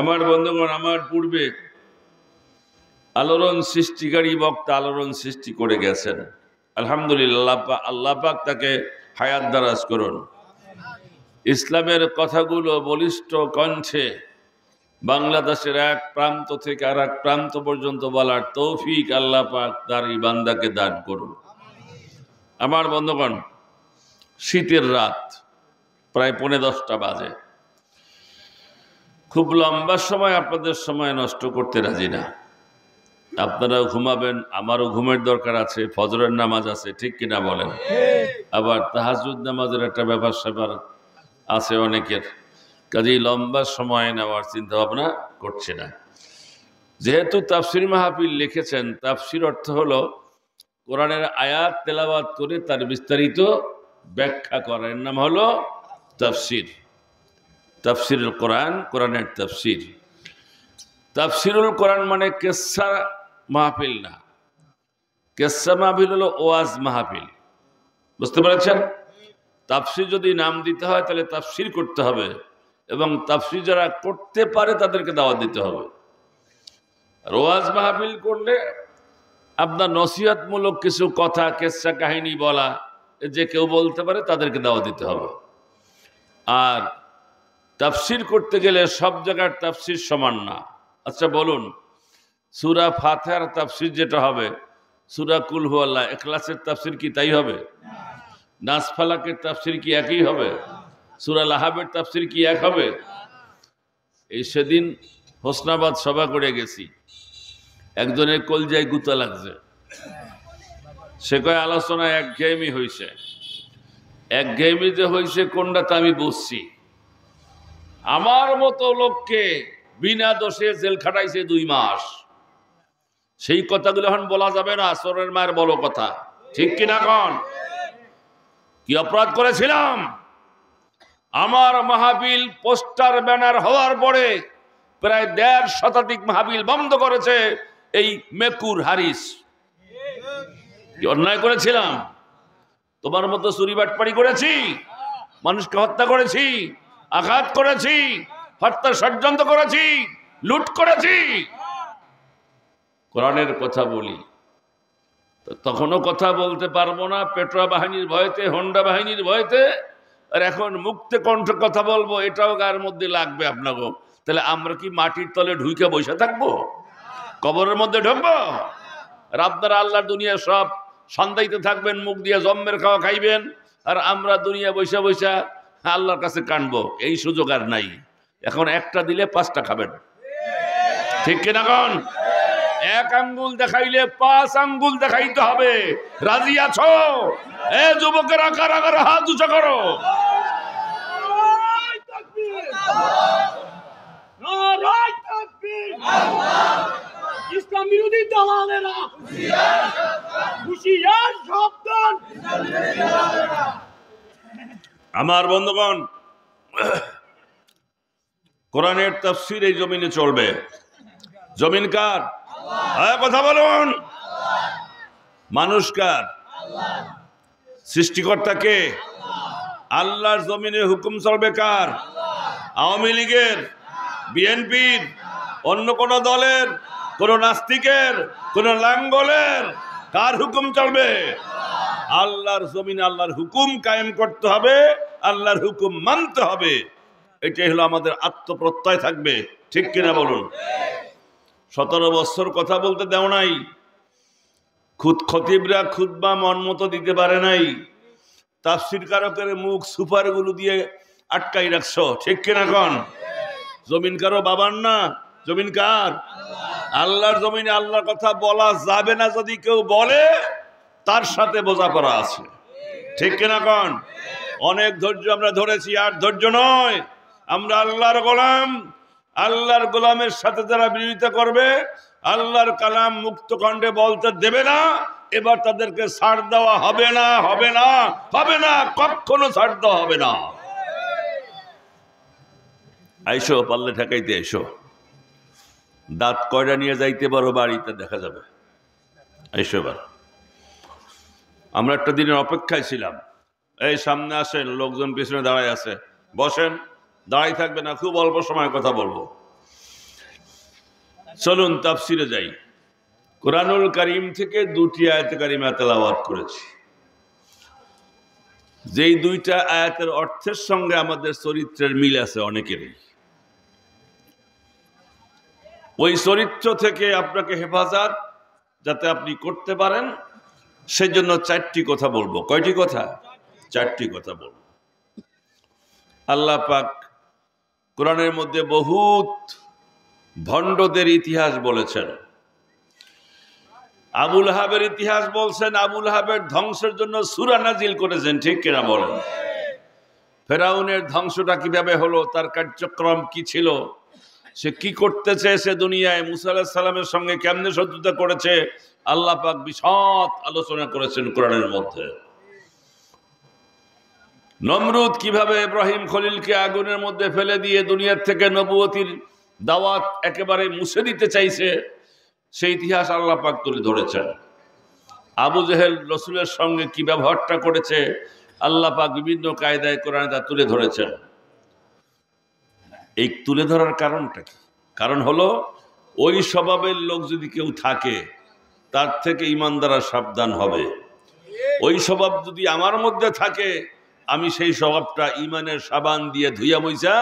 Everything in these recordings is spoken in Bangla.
আমার বন্ধুগণ, আমার পূর্বে আলোড়ন সৃষ্টিকারী বক্তা আলোড়ন সৃষ্টি করে গেছেন। আলহামদুলিল্লাহ, আল্লাহ পাক তাকে হায়াত দারাজ করুন। ইসলামের কথাগুলো বলিষ্ঠ কণ্ঠে বাংলাদেশের এক প্রান্ত থেকে আর এক প্রান্ত পর্যন্ত বলার তৌফিক আল্লাহ পাক তার এই বান্দাকে দান করুন। আমার বন্ধুগণ, শীতের রাত, প্রায় 10:45 বাজে। খুব লম্বা সময় আপনাদের সময় নষ্ট করতে রাজি না। আপনারাও ঘুমাবেন, আমারও ঘুমের দরকার আছে, ফজরের নামাজ আছে, ঠিক কিনা বলেন? আবার তাহাজ্জুদ নামাজের একটা ব্যাপার স্যাপার আছে অনেকের, কাজেই লম্বা সময় নেওয়ার চিন্তা ভাবনা করছে না। যেহেতু তাফসির মাহফিল লিখেছেন, তাফসির অর্থ হলো কোরআনের আয়াত তেলাওয়াত করে তার বিস্তারিত ব্যাখ্যা করার নাম হলো তাফসির। তাফসিরুল কোরআন, কোরআনের তাফসির। তাফসিরুল কোরআন মানে কেসা মাহফিল না। কেসা মাহফিল হলো ওয়াজ মাহফিল, বুঝতে পেরেছেন? তাফসির যদি নাম দিতে হয় তাহলে তাফসির করতে হবে, এবং তাফসির যারা করতে পারে তাদেরকে দাওয়াত দিতে হবে। আর ওয়াজ মাহফিল করলে আপনার নসিহতমূলক কিছু কথা, কেসা কাহিনী বলা, যে কেউ বলতে পারে তাদেরকে দাওয়াত দিতে হবে। আর তাফসির করতে গেলে সব জায়গার তাফসির সমান না। আচ্ছা বলুন, সূরা ফাতিহার তাফসির যেটা হবে, সূরা কুল হু আল্লাহ, ইখলাসের তাফসির কি তাই হবে? নাস ফালাকের তাফসির কি একই হবে? সূরা লাহাবের তাফসির কি এক হবে? এই সেদিন হোসনাবাদ সভা করে গেছি, একজনের কলজায় গুতা লাগছে। সে কয় আলোচনা একঘেয়েমি হয়েছে। একঘেয়েমি যে হয়েছে কোনটা আমি বুঝছি। আমার মতো লোককে বিনা দোষে জেল খাটাইছে 2 মাস। সেই কথাগুলো এখন বলা যাবে না, চোরের মায়ের বলো কথা, ঠিক কিনা কন? কি অপরাধ করেছিলাম? আমার মাহফিল পোস্টার ব্যানার হওয়ার পরে প্রায় 1.5 শতাধিক মাহফিল বন্ধ করেছে এই মেকুর হারিস। কি অন্যায় করেছিলাম? তোমার মতো চুরি বাটপাড়ি করেছি, মানুষকে হত্যা করেছি, আঘাত করেছি, হত্যার ষড়যন্ত্র করেছি, লুট করেছি। কোরআনের কথা বলি তখনও কথা বলতে পারবো না, পেট্রো বাহিনীর ভয়তে, হোন্ডা বাহিনীর ভয়তে। আর এখন মুক্তে কণ্ঠ কথা বলবো, এটাও গায়ের মধ্যে লাগবে আপনাকে। তাহলে আমরা কি মাটির তলে ঢুকে বসে থাকবো? কবরের মধ্যে ঢুকবো? আর আপনারা আল্লাহর দুনিয়া সব সন্দেহিতে থাকবেন, মুখ দিয়ে জম্মের খাওয়া খাইবেন, আর আমরা দুনিয়া বৈশা বৈশা আল্লাহর কাছে কানবো। এই সুযোগ আর নাই। এখন একটা দিলে 5টা খাবেন, ঠিক কিনা কন? 1 আঙ্গুল দেখাইলে 5 আঙ্গুল দেখাইতে হবে। রাজি আছো? এ যুবকেরা, কারা কারা হাত উঁচু করো। ইসলাম বিরোধী দালালেরা হুঁশিয়ার, সাবধান। আমার বন্ধুগণ, কোরআনের তাফসীর এই জমিনে চলবে। জমিন কার? কথা বলুন। মানুষ কার? সৃষ্টিকর্তা কে? আল্লাহর জমিনে হুকুম চলবে কার? আওয়ামী লীগের, বিএনপির, অন্য কোন দলের, কোন নাস্তিকের, কোন লাঙ্গলের? কার হুকুম চলবে? আল্লাহর জমিনে আল্লাহর হুকুম কায়েম করতে হবে, আল্লাহর হুকুম মানতে হবে। এটাই হলো আমাদের আত্মপ্রত্যয় থাকবে, ঠিক কিনা বলুন? 17 বছর কথা বলতে দেও নাই, খতিবরা খুতবা মন মতো দিতে পারে নাই, তাফসীর কারকের মুখ সুপারগুলো দিয়ে আটকাই রাখছো, ঠিক কিনা কন? জমিন কারো বাবার না, জমিন কার? আল্লাহর জমিনে আল্লাহর কথা বলা যাবে না যদি কেউ বলে, তার সাথে বোঝাপড়া আছে, ঠিক কিনা কন? অনেক ধৈর্য আমরা ধরেছি, আর ধৈর্য নয়। আমরা আল্লাহর গোলাম। আল্লাহর গোলামের সাথে যারা বিরোধিতা করবে, আল্লাহর কালাম মুক্ত কণ্ঠে বলতে দেবে না, এবার তাদেরকে ছাড় দেওয়া হবে না, হবে না, হবে না, কখনো ছাড় দেওয়া হবে না। আইসো, পারলে ঠেকাইতে এসো। দাঁত কয়টা নিয়ে যাইতে পারো বাড়িতে দেখা যাবে। আইসো এবার। আমরা একটা দিনের অপেক্ষায় ছিলাম। এই সামনে আসেন, লোকজন পিছনে দাঁড়ায় আছে, বসেন। দাঁড়াই থাকবে না, খুব অল্প সময় কথা বলবো। চলুন তাফসিরে যাই। কোরআনুল কারীম থেকে দুটি আয়াত কারিমা তেলাওয়াত করেছি, যেই দুইটা আয়াতের অর্থের সঙ্গে আমাদের চরিত্রের মিল আছে অনেকেরই। ওই চরিত্র থেকে আপনাকে হেফাজত যাতে আপনি করতে পারেন, সেজন্য চারটি কথা বলবো। কয়টি কথা? চারটি কথা বলবো। আল্লাহ পাক কোরআনের মধ্যে বহুত ভণ্ডদের ইতিহাস বলেছেন। আবুল আহাবের ইতিহাস বলছেন, আবুল আহাবের ধ্বংসের জন্য সূরা নাজিল করেছেন, ঠিক কিনা বলেন? ফেরাউনের ধ্বংসটা কিভাবে হলো, তার কার্যক্রম কি ছিল, সে কি করতে চেয়েছে দুনিয়ায়, মুসা আলাইহিস সালামের সঙ্গে কেমনে শত্রুতা করেছে, আল্লাহ পাক বিশদ আলোচনা করেছেন কোরআনের মধ্যে। নমরুদ কিভাবে ইব্রাহিম খলিলকে আগুনের মধ্যে ফেলে দিয়ে দুনিয়ার থেকে নবুয়তির দাওয়াত একেবারে মুছে দিতে চাইছে, সেই ইতিহাস আল্লাহ পাক তুলে ধরেছেন। আবু জেহেল রসুলের সঙ্গে কি ব্যবহারটা করেছে, আল্লাহ পাক বিভিন্ন কায়দায় কোরআনে তা তুলে ধরেছেন। এই তুলে ধরার কারণটা কি? কারণ হলো, ওই স্বভাবের লোক যদি কেউ থাকে, তার থেকে ইমানদাররা সাবধান হবে। ওই স্বভাব যদি আমার মধ্যে থাকে, আমি সেই স্বভাবটা ইমানের সাবান দিয়ে ধুইয়া মুইছা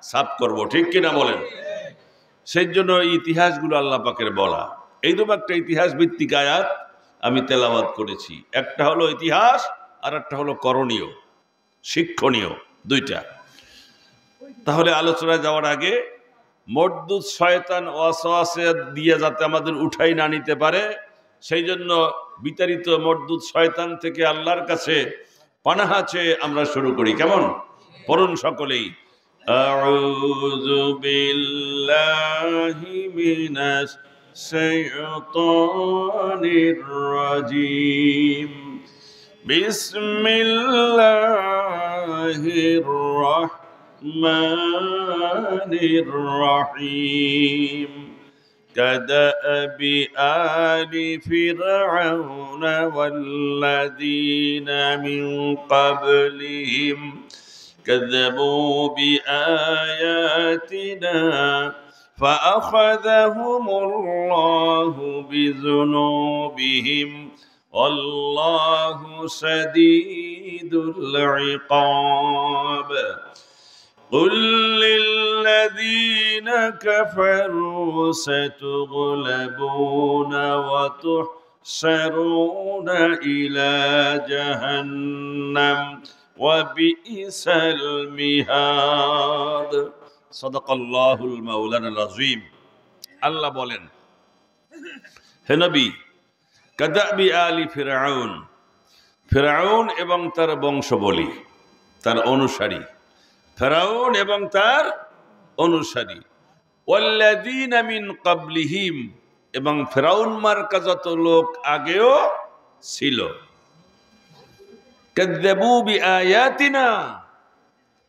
সাফ করব, ঠিক কিনা বলেন? সেই জন্য এই ইতিহাসগুলো আল্লাহ পাকের বলা। এইরকম একটা ইতিহাস ভিত্তিক আয়াত আমি তেলাওয়াত করেছি। একটা হলো ইতিহাস, আর একটা হলো করণীয়, শিক্ষণীয়, দুইটা। তাহলে আলোচনায় যাওয়ার আগে মরদুদ শয়তান ওয়াসওয়াসা দিয়ে যাতে আমাদের উঠাই না নিতে পারে, সেই জন্য বিতাড়িত মরদুদ শয়তান থেকে আল্লাহর কাছে পানাহা চেয়ে আমরা শুরু করি। কেমন? পড়ুন সকলেই। আউযু বিল্লাহি মিনাশ শাইতানির রাজীম। বিসমিল্লাহির রাহমানির রাহিম। كدأب آل فرعون والذين من قبلهم كذبوا بآياتنا فأخذهم الله بذنوبهم والله شديد العقاب. قل للذين كفروا ستغلبون وتحشرون إلى جهنم وبئس المهاد. صدق الله المولانا العظيم. আল্লাহ বলেন, হে নবী, কাদাবি আলি ফিরআউন, ফিরআউন এবং তার বংশবলী, তার অনুসারী, ফিরআউন এবং তার অনুসারী, ওয়াল্লাযীনা মিন ক্বাবলিহিম, এবং ফিরআউন মার্কা যত লোক আগেও ছিল, কাযযাবু বিআয়াতিনা,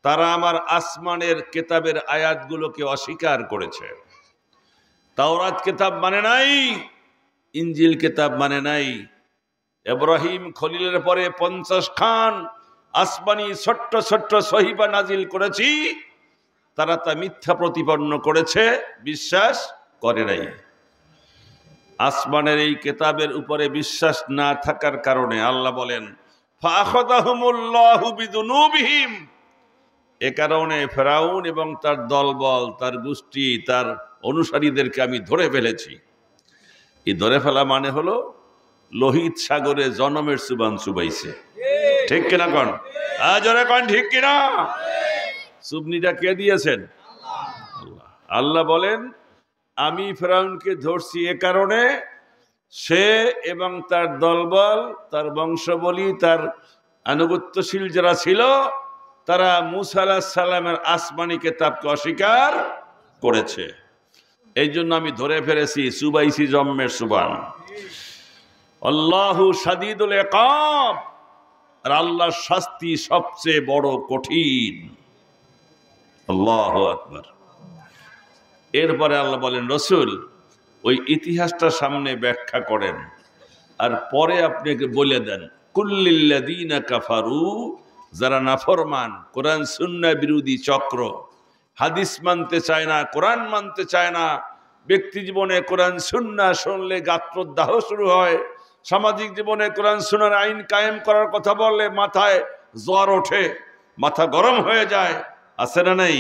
তারা আমার আসমানের কিতাবের আয়াতগুলোকে অস্বীকার করেছে। তাওরাত কিতাব মানে নাই, ইনজিল কিতাব মানে নাই। ইব্রাহিম খলিলের পরে 50 খান আসমানি ছোট্ট ছোট্ট সহিফা নাজিল করেছি, তারা তা মিথ্যা প্রতিপন্ন করেছে, বিশ্বাস করে নাই। আসমানের এই কিতাবের উপরে বিশ্বাস না থাকার কারণে আল্লাহ বলেন, ফাআখাযাহুমুল্লাহু বিযুনুবিহিম, এ কারণে ফিরআউন এবং তার দলবল, তার গোষ্ঠী, তার অনুসারীদেরকে আমি ধরে ফেলেছি। এই ধরে ফেলা মানে হলো লোহিত সাগরে জনমের সুবান চুবাইছে, ঠিক কিনা কন? জোরে কন, ঠিক কিনা? সুবনিটা কে দিয়েছেন? আল্লাহ। আল্লাহ বলেন, আমি ফিরআউনকে ধরছি এ কারণে সে এবং তার দলবল, তার বংশবলী, তার আনুগত্যশীল যারা ছিল, তারা মুসা আলাইহিস সালামের আসমানি কিতাবকে অস্বীকার করেছে। এই জন্য আমি ধরে ফেলেছি, চুবাইছি জম্মের সুবান। আল্লাহু শাদীদুল ইকাব, আর আল্লাহর শাস্তি সবচেয়ে বড় কঠিন। আল্লাহু আকবার। এরপরে আল্লাহ বলেন, রসুল ওই ইতিহাসটা সামনে ব্যাখ্যা করেন, আর পরে আপনাকে বলে দেন, কুল্লিল্লাযীনা কাফারু, যারা নাফরমান, কোরআন সুন্নাহ বিরোধী চক্র, হাদিস মানতে চায় না, কোরআন মানতে চায় না, ব্যক্তি জীবনে কোরআন সুন্নাহ শুনলে গাত্রদাহ শুরু হয়, সামাজিক জীবনে কোরআন সুন্নাহর আইন কায়েম করার কথা বললে মাথায় জ্বর ওঠে, মাথা গরম হয়ে যায়, আছে না নাই?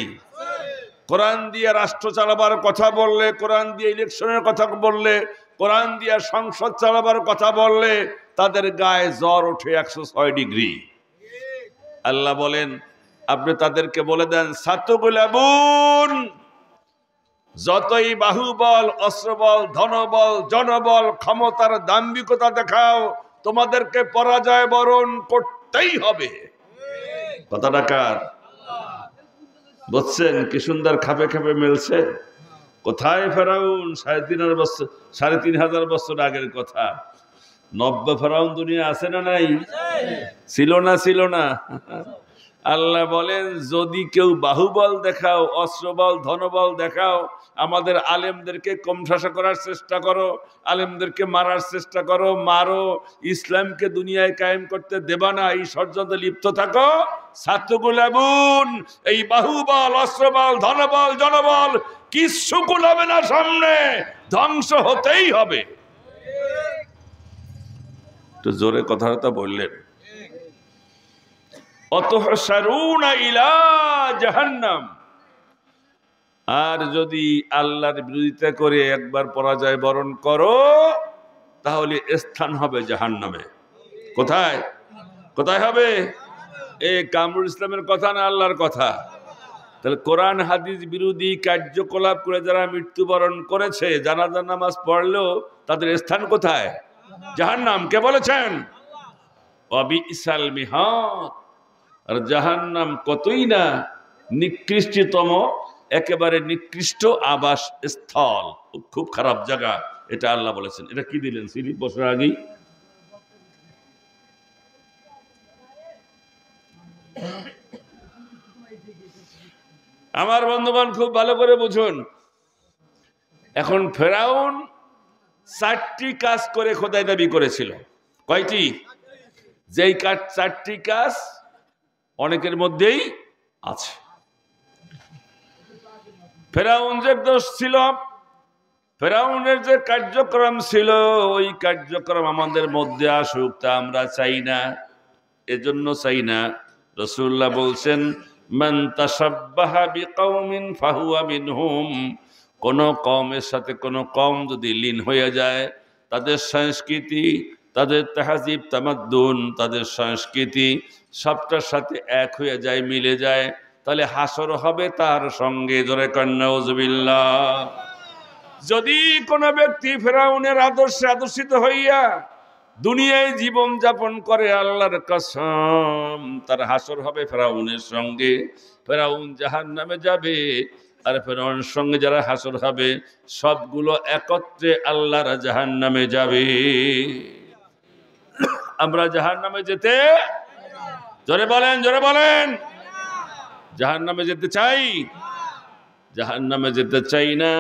কোরআন দিয়ে রাষ্ট্র চালাবার কথা বললে, কোরআন দিয়ে ইলেকশনের কথা বললে, কোরআন দিয়ে সংসদ চালাবার কথা বললে তাদের গায়ে জ্বর ওঠে 106 ডিগ্রি। আল্লাহ বলেন আপনি তাদেরকে বলে দেন, সাতুগুলাবুন, যতই বাহুবল, অস্ত্রবল, ধনবল, জনবল, ক্ষমতার দাম্ভিকতা দেখাও, তোমাদেরকে পরাজয় বরণ করতেই হবে। কথাটা কার? বুঝছেন কি সুন্দর খাপে খাপে মিলছে? কোথায় ফেরাউন? 3,500 বছর আগের কথা। নব্য ফেরাউন দুনিয়া আছে না নাই? ছিল না? ছিল না? আল্লাহ বলেন যদি কেউ বাহুবল দেখাও, অস্ত্রবল, ধনবল দেখাও, আমাদের আলেমদেরকে কমঠাসা করার চেষ্টা করো, আলেমদেরকে মারার চেষ্টা করো, মারো, ইসলামকে দুনিয়ায় কায়েম করতে দেবা না, এই ষড়যন্ত্রে লিপ্ত থাকো, সাতুগুলাবুন, এই বাহুবল, অস্ত্রবল, ধনবল, জনবল কিচ্ছু কুলাবে না, সামনে ধ্বংস হতেই হবে। তো জোরে কথাটা বললেন। অতহশারুনা ইলা জাহান্নাম, আর যদি আল্লাহর বিরোধিতা করে একবার পরাজয় বরণ করো তাহলে স্থান হবে জাহান্নামে। কোথায়? কোথায় হবে? এই কামরুল ইসলামের কথা না আল্লাহর কথা? তাহলে কোরআন হাদিস বিরোধী কার্যকলাপ করে যারা মৃত্যুবরণ করেছে, জানাজা নামাজ পড়লেও তাদের স্থান কোথায়? জাহান্নাম। কে বলেছেন? ওয়াবিসাল মিহাদ, আর জাহান্নাম কতই না নিকৃষ্টতম, একেবারে নিকৃষ্ট আবাস স্থল, খুব খারাপ জায়গা, এটা আল্লাহ বলেছেন। এটা কি দিলেন সিরিপ বছর আগেই? আমার বন্ধুগণ খুব ভালো করে বুঝুন, এখন ফেরাউন 4টি কাজ করে খোদাই দাবি করেছিল। কয়টি? যেই 4টি কাজ অনেকের মধ্যেই আছে। ফেরাউন যে দোষ ছিল, ফেরাউনের যে কার্যক্রম ছিল, ওই কার্যক্রম আমাদের মধ্যে আসুক তা আমরা চাই না। এজন্য চাই না, রাসূলুল্লাহ বলছেন মান তাশাব্বাহা বিকাউমিন ফাহুয়া মিনহুম, কোন কওমের সাথে কোন কওম যদি লীন হয়ে যায়, তাদের সংস্কৃতি, তাদের তাহজিব তামাদ্দুন, তাদের সংস্কৃতি সবটার সাথে এক হয়ে যায়, মিলে যায়, তাহলে হাসর হবে তার সঙ্গে। জোরে কন্যা উযবিল্লাহ। যদি কোনো ব্যক্তি ফেরাউনের আদর্শে আদর্শিত হইয়া দুনিয়ায় জীবন যাপন করে, আল্লাহর কসম তার হাসর হবে ফেরাউনের সঙ্গে। ফেরাউন জাহান্নামে যাবে, আর ফেরাউনের সঙ্গে যারা হাসর হবে সবগুলো একত্রে আল্লাহর জাহান্নামে যাবে। আমরা জাহান্নামে যেতে, জোরে বলেন, জোরে বলেন, জাহান্নামে যেতে চাই? জাহান্নামে যেতে চাই না,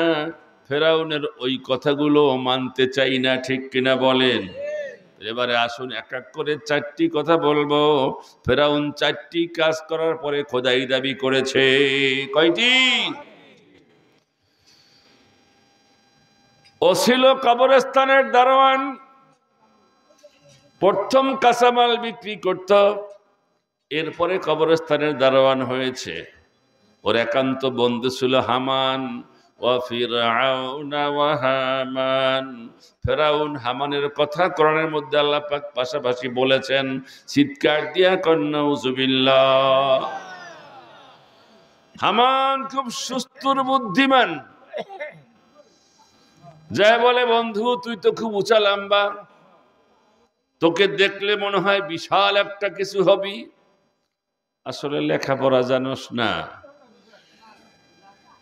ফেরাউনের ওই কথাগুলো মানতে চাই না, ঠিক কিনা বলেন? এবারে আসুন এক এক করে 4টি কথা বলবো। ফেরাউন 4টি কাজ করার পরে খোদাই দাবি করেছে। কয়টি? ও ছিল কবরস্থানের দারোয়ান, প্রথম কাঁচামাল বিক্রি করত, এরপরে কবরস্থানের দারোয়ান হয়েছে। ওর একান্ত বন্ধু ছিল হামান। ফেরাউন হামানের কথা কোরআনের মধ্যে আল্লাহ পাক পাশাপাশি বলেছেন, চিৎকার দিয়া কন্যা উযবিল্লাহ। হামান খুব সুস্থর বুদ্ধিমান, যাই বলে বন্ধু তুই তো খুব উঁচা লম্বা, তোকে দেখলে মনে হয় বিশাল একটা কিছু হবি, আসলে লেখাপড়া জানোস না,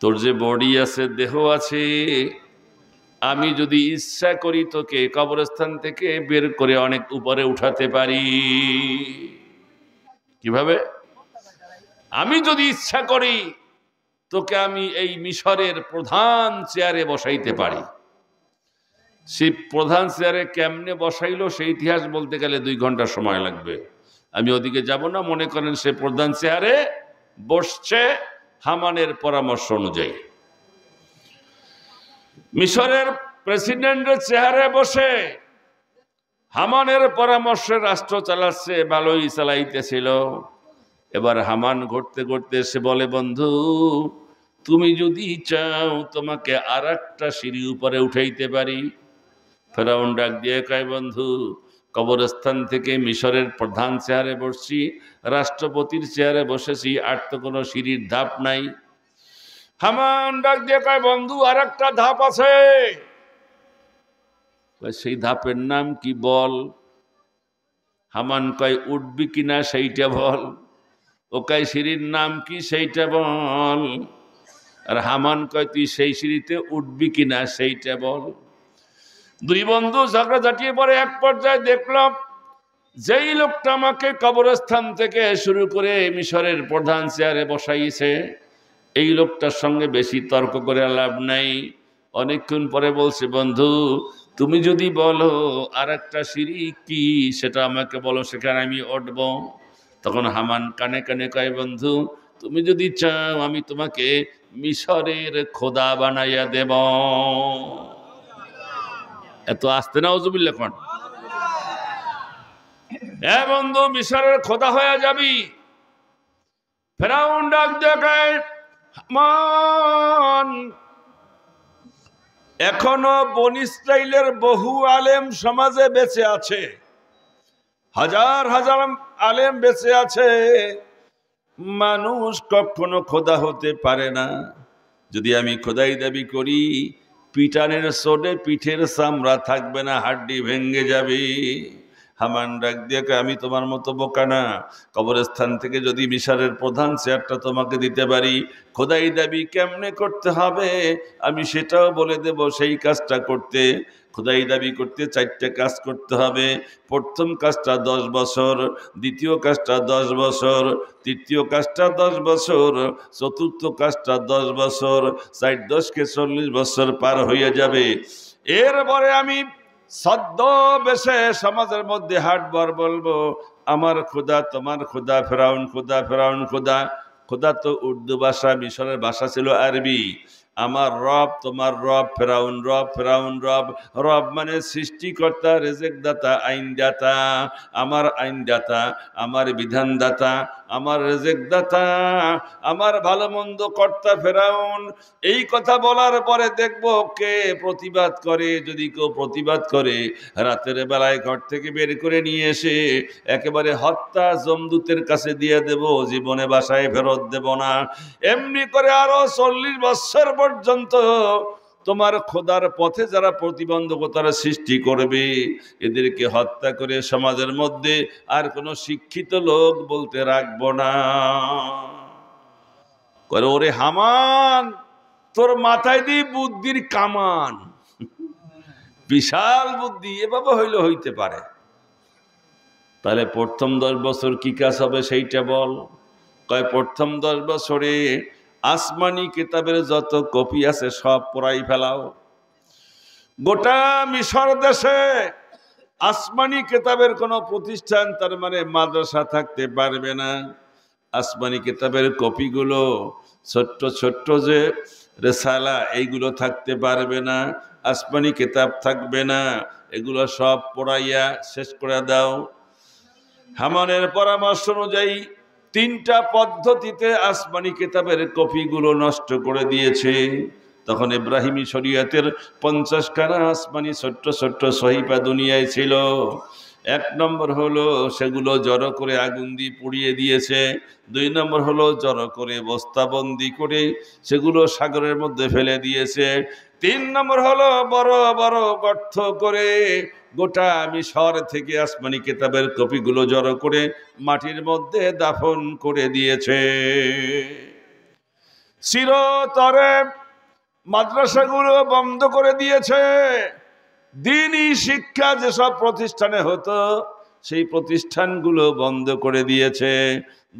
তোর যে বডি আছে, দেহ আছে, আমি যদি ইচ্ছা করি তোকে কবরস্থান থেকে বের করে অনেক উপরে উঠাতে পারি। কিভাবে? আমি যদি ইচ্ছা করি তোকে আমি এই মিশরের প্রধান চেয়ারে বসাইতে পারি। সেই প্রধান চেয়ারে কেমনে বসাইলো সেই ইতিহাস বলতে গেলে 2 ঘন্টা সময় লাগবে, আমি ওদিকে যাব না। মনে করেন সে প্রধান চেয়ারে বসছে হামানের পরামর্শ অনুযায়ী। মিশরের প্রেসিডেন্টের চেয়ারে বসে হামানের পরামর্শে রাষ্ট্র চালাচ্ছে, ভালোই চালাইতেছিল। এবার হামান ঘুরতে ঘুরতে এসে বলে, বন্ধু তুমি যদি চাও তোমাকে আর একটা সিঁড়ি উপরে উঠাইতে পারি। ফেরাউন ডাক দিয়ে কয়, বন্ধু কবরস্থান থেকে মিশরের প্রধান চেয়ারে বসছি, রাষ্ট্রপতির চেয়ারে বসেছি, আর তো কোনো সিঁড়ির ধাপ নাই। হামান ডাক দিয়ে কয়, বন্ধু আর একটা ধাপ আছে। সেই ধাপের নাম কি বল? হামান কয়, উঠবি কিনা সেইটা বল। ও কয়, সিঁড়ির নাম কি সেইটা বল। আর হামান কয়, তুই সেই সিঁড়িতে উঠবি কিনা সেইটা বল। দুই বন্ধু ঝগড়াঝাটিয়ে পরে এক পর্যায়ে দেখলাম যেই লোকটা আমাকে কবরস্থান থেকে শুরু করে মিশরের প্রধান চেয়ারে বসাইছে, এই লোকটার সঙ্গে বেশি তর্ক করে লাভ নাই। অনেকক্ষণ পরে বলছে, বন্ধু তুমি যদি বলো আর একটা সিঁড়ি কি সেটা আমাকে বলো, সেখানে আমি উঠব। তখন হামান কানে কানে কয়, বন্ধু তুমি যদি চাও আমি তোমাকে মিশরের খোদা বানাইয়া দেব। এত আসতে না ওজুবিল্লা কোন? হ্যাঁ বন্ধু, মিশরের খোদা হয়ে যাবি। ফেরাউন ডাক দেখায়, হামান এখনো বনি ইসরাইলের বহু আলেম সমাজে বেঁচে আছে, হাজার হাজার আলেম বেঁচে আছে। মানুষ কখনো খোদা হতে পারে না। যদি আমি খোদাই দাবি করি, পিটানের চোটে পিঠের চামড়া থাকবে না, হাড্ডি ভেঙে যাবে। হামান ডাক দিয়ে কয়, আমি তোমার মতো বোকা না। কবরস্থান থেকে যদি মিশরের প্রধান চেয়ারটা তোমাকে দিতে পারি, খোদাই দাবি কেমনে করতে হবে আমি সেটাও বলে দেব। সেই কাজটা করতে, খোদাই দাবি করতে 4টে কাজ করতে হবে। প্রথম কাজটা 10 বছর, দ্বিতীয় কাজটা 10 বছর, তৃতীয় কাজটা 10 বছর, চতুর্থ কাজটা 10 বছর, 4 10 40 বছর পার হয়ে যাবে। এরপরে আমি ছদ্মবেশে সমাজের মধ্যে হাঁটবার বলবো, আমার খোদা তোমার খোদা, ফেরাউন খোদা, ফেরাউন খোদা। খোদা তো উর্দু ভাষা, মিশরের ভাষা ছিল আরবি। আমার রব তোমার রব, ফেরাউন রব, ফেরাউন রব। রব মানে সৃষ্টিকর্তা, রেজেকদাতা, আইনদাতা। আমার আইনদাতা, আমার বিধানদাতা, আমার রেজেকদাতা, আমার ভালো মন্দ কর্তা ফেরাউন। এই কথা বলার পরে দেখব কে প্রতিবাদ করে। যদি কেউ প্রতিবাদ করে, রাতের বেলায় ঘর থেকে বের করে নিয়ে এসে একেবারে হত্যা জমদূতের কাছে দিয়ে দেব, জীবনে বাসায় ফেরত দেব না। এমনি করে আরো 40 বছর পর্যন্ত তোমার খোদার পথে যারা প্রতিবন্ধকতার সৃষ্টি করবে, এদেরকে হত্যা করে সমাজের মধ্যে আর কোনো শিক্ষিত লোক বলতে রাখবো না। করে, ওরে হামান, তোর মাথায় দিয়ে বুদ্ধির কামান, বিশাল বুদ্ধি, এভাবে হইতে পারে। তাহলে প্রথম 10 বছর কি কাজ হবে সেইটা বল। কয়, প্রথম 10 বছরে আসমানি কিতাবের যত কপি আছে সব পড়াই ফেলাও। গোটা মিশর দেশে আসমানি কিতাবের কোনো প্রতিষ্ঠান, তার মানে মাদ্রাসা থাকতে পারবে না। আসমানি কিতাবের কপিগুলো, ছোট্ট ছোট্ট যে রেসালা, এইগুলো থাকতে পারবে না। আসমানি কিতাব থাকবে না, এগুলো সব পড়াইয়া শেষ করে দাও। হামানের পরামর্শ অনুযায়ী 3টা পদ্ধতিতে আসমানি কিতাবের কপিগুলো নষ্ট করে দিয়েছে। তখন ইব্রাহিমী শরীয়তের 50 খানা আসমানি ছোট্ট ছোট্ট সহিফা দুনিয়ায় ছিল। 1 নম্বর হলো সেগুলো জড়ো করে আগুন দিয়ে পুড়িয়ে দিয়েছে। 2 নম্বর হলো জড়ো করে বস্তাবন্দি করে সেগুলো সাগরের মধ্যে ফেলে দিয়েছে। 3 নম্বর হলো বড় বড় গর্ত করে গোটা মিশর থেকে আসমানি কিতাবের কপিগুলো জড়ো করে মাটির মধ্যে দাফন করে দিয়েছে। চিরতরে মাদ্রাসাগুলো বন্ধ করে দিয়েছে। দ্বীনি শিক্ষা যেসব প্রতিষ্ঠানে হতো সেই প্রতিষ্ঠানগুলো বন্ধ করে দিয়েছে।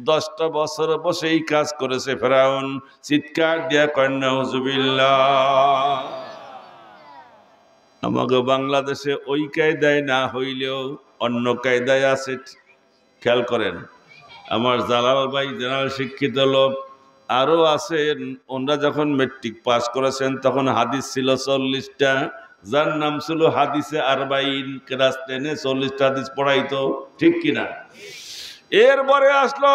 10টা বছর বসেই কাজ করেছে ফেরাউন। চিৎকার দিয়া কয় নাউজুবিল্লাহ। আমাকে বাংলাদেশে ওই কায়দায় না হইলেও অন্য কায়দায় আছে। খেয়াল করেন, আমার জালাল ভাই জেনারেল শিক্ষিত লোক, আরো আছেন, ওনারা যখন মেট্রিক পাস করেছেন তখন হাদিস ছিল 40টা, যার নাম ছিল হাদিসে আরবাইন। ক্লাস 10-এ 40টা হাদিস পড়াইতো, ঠিক কিনা? এরপরে আসলো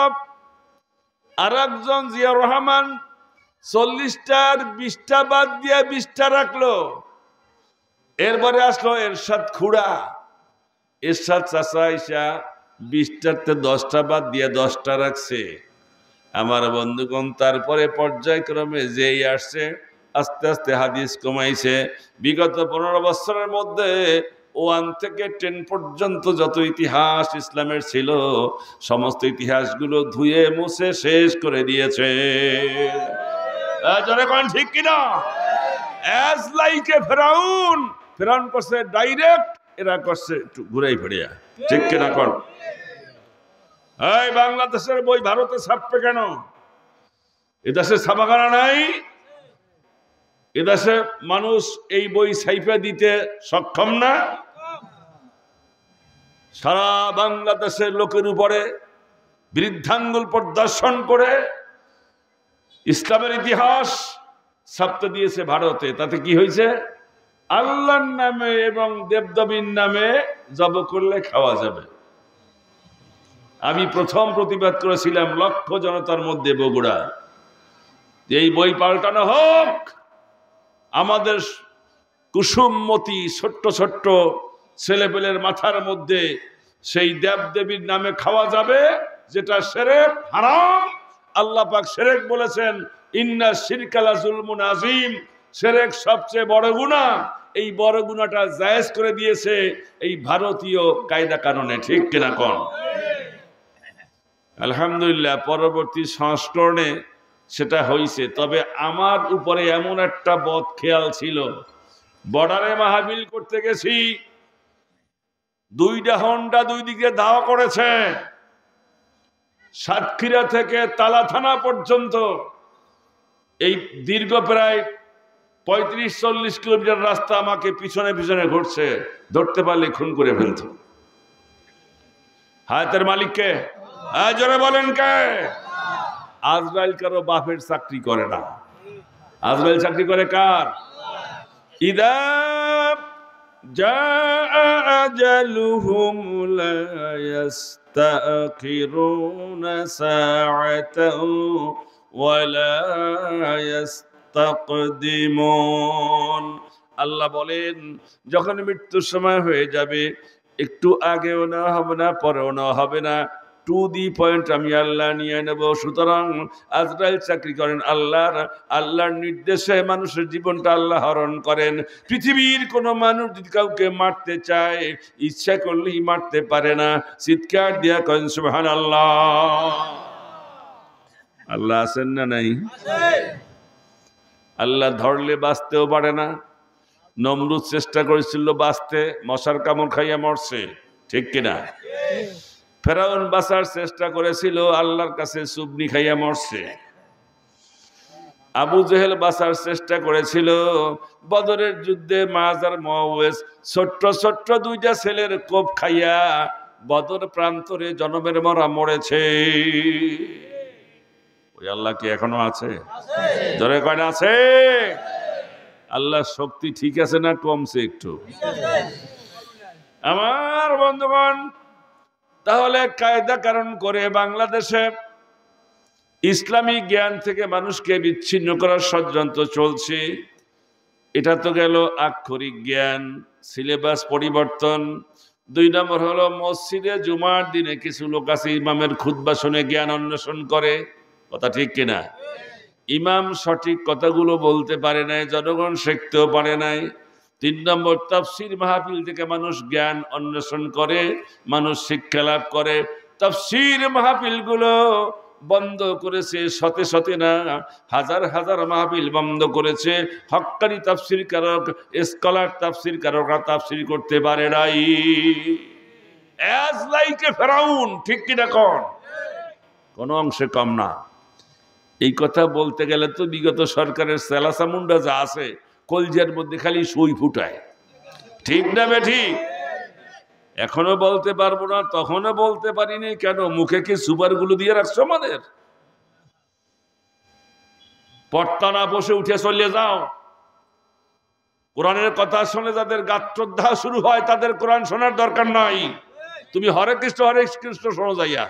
আর একজন জিয়াউর রহমান, 40টার 20টা বাদ দিয়ে 20টা রাখলো। এরপরে আসলো এরশাদ খুড়া, এরশাদ চাচা ইসা 20টাতে 10টা বাদ দিয়ে 10টা রাখছে। আমার বন্ধুগণ, তারপরে পর্যায়ক্রমে যেই আসছে আস্তে আস্তে হাদিস কমাইছে। বিগত 15 বছরের মধ্যে 1 থেকে 10 পর্যন্ত যত ইতিহাস ইসলামের ছিল সমস্ত ইতিহাসগুলো ধুয়ে মুছে শেষ করে দিয়েছে। জোরে কোন ঠিক কিনা? অ্যাজ লাইক এ ফেরাউন, ফেরাউন করছে ডাইরেক্ট, এরা করছে একটু ঘুরাই ফিরিয়া, ঠিক কিনা? কোন এই বাংলাদেশের বই ভারতে ছাপবে কেন? এদেশে ছাপাখানা নাই, এদেশে মানুষ এই বই ছাইপে দিতে সক্ষম না। সারা বাংলাদেশের লোকের উপরে বৃদ্ধাঙ্গুল প্রদর্শন করে ইসলামের ইতিহাস ছাপতে দিয়েছে ভারতে। তাতে কি হয়েছে? আল্লাহর নামে এবং দেবদেবীর নামে জব করলে খাওয়া যাবে। আমি প্রথম প্রতিবাদ করেছিলাম লক্ষ জনতার মধ্যে বগুড়া, এই বই পাল্টানো হোক। আমাদের কুসুমমতি ছোট্ট ছোট্ট ছেলেপেলের মাথার মধ্যে সেই দেবদেবীর নামে খাওয়া যাবে, যেটা শিরক হারাম। আল্লাহ পাক শিরক বলেছেন ইন্না শিরকা লা যুলমুন আযীম, শিরক সবচেয়ে বড় গুনাহ। এই বড় গুনাহটা জায়েজ করে দিয়েছে এই ভারতীয় কায়দা কানুনে, ঠিক কিনা? কোন আলহামদুলিল্লাহ পরবর্তী সংস্করণে সেটা হয়েছে। তবে আমার উপরে এমন একটা বদ খেয়াল ছিল, বর্ডারে মাহফিল করতে গেছি, 2টা হন্ডা 2 দিকে ধাওয়া করেছে। সাতক্ষীরা থেকে তালা থানা পর্যন্ত এই দীর্ঘ প্রায় 35-40 কিলোমিটার রাস্তা আমাকে পিছনে পিছনে ঘুরছে। ধরতে পারলে খুন করে ফেলত। হায়াতের মালিককে জোরে বলেন কে? আজরাইল কারো বাপের চাকরি করে না, আজরাইল চাকরি করে কার? ইদা জাআ আজালুহুম লা ইস্তাখিরুনা সাআতাও ওয়া লা ইস্তাকদিমুন। আল্লাহ বলেন যখন মৃত্যুর সময় হয়ে যাবে, একটু আগেও না হবে না, পরেও না হবে না, টু দি পয়েন্ট আমি আল্লাহ নিয়ে নেব। সুতরাং আজরাইল চাকরি করেন আল্লাহর, আল্লাহর নির্দেশে মানুষের জীবনটা আল্লাহ হরণ করেন। পৃথিবীর কোনো মানুষ যদি কাউকে মারতে চায়, ইচ্ছা করলেই মারতে পারে না। চিৎকার দিয়া করেন সুবহানাল্লাহ। আল্লাহ আছেন না নাই? আল্লাহ ধরলে বাঁচতেও পারে না। নমরুদ চেষ্টা করেছিল বাঁচতে, মশার কামড় খাইয়া মরছে, ঠিক কিনা? ফেরাউন বাঁচার চেষ্টা করেছিল, আল্লাহর কাছে চুবনি খাইয়া মরছে। আবু জেহেল বাঁচার চেষ্টা করেছিল, বদরের যুদ্ধে মাজ আর মুআওয়াজ ছোট্ট ছোট্ট 2টা ছেলের কোপ খাইয়া বদর প্রান্তরে জনমের মরা মরেছে। ওই আল্লাহ কি এখনো আছে? জোরে কয়না আছে? আল্লাহর শক্তি ঠিক আছে না কমছে একটু? আমার বন্ধুগণ, তাহলে কায়দা কারণ করে বাংলাদেশে ইসলামী জ্ঞান থেকে মানুষকে বিচ্ছিন্ন করার ষড়যন্ত্র চলছে। এটা তো গেল আক্ষরিক জ্ঞান, সিলেবাস পরিবর্তন। 2 নম্বর হলো মসজিদে জুমার দিনে কিছু লোক আছে ইমামের খুতবা শুনে জ্ঞান অন্বেষণ করে। কথা ঠিক কিনা? ইমাম সঠিক কথাগুলো বলতে পারে নাই, জনগণ শিখতেও পারে নাই। 3 নম্বর তাফসীর মাহফিল থেকে মানুষ জ্ঞান অন্বেষণ করে, মানুষ শিক্ষা লাভ করে। তাফসীর মাহফিলগুলো বন্ধ করেছে শতে শতে না, হাজার হাজার মাহফিল বন্ধ করেছে। হক্কানি তাফসীর কারক, স্কলার তাফসীর কারকরা তাফসীর করতে পারে নাই। অ্যাজ লাইক এ ফেরাউন, ঠিক কিনা? কোন অংশে কম না। এই কথা বলতে গেলে তো বিগত সরকারের সেলাসামুন্ডা যা আছে কলজের মধ্যে খালি সুই ফুটায়, ঠিক না বেঠিক? এখনো বলতে পারবো না, তখনও বলতে পারিনি কেন? মুখে কি সুপারগুলো দিয়ে রাখছো আমাদের? পড়তা না বসে উঠে চলে যাও। কোরআনের কথা শুনে যাদের গাত্রোদ্ধার শুরু হয় তাদের কোরআন শোনার দরকার নাই। তুমি হরে কৃষ্ণ শোনো যাইয়া,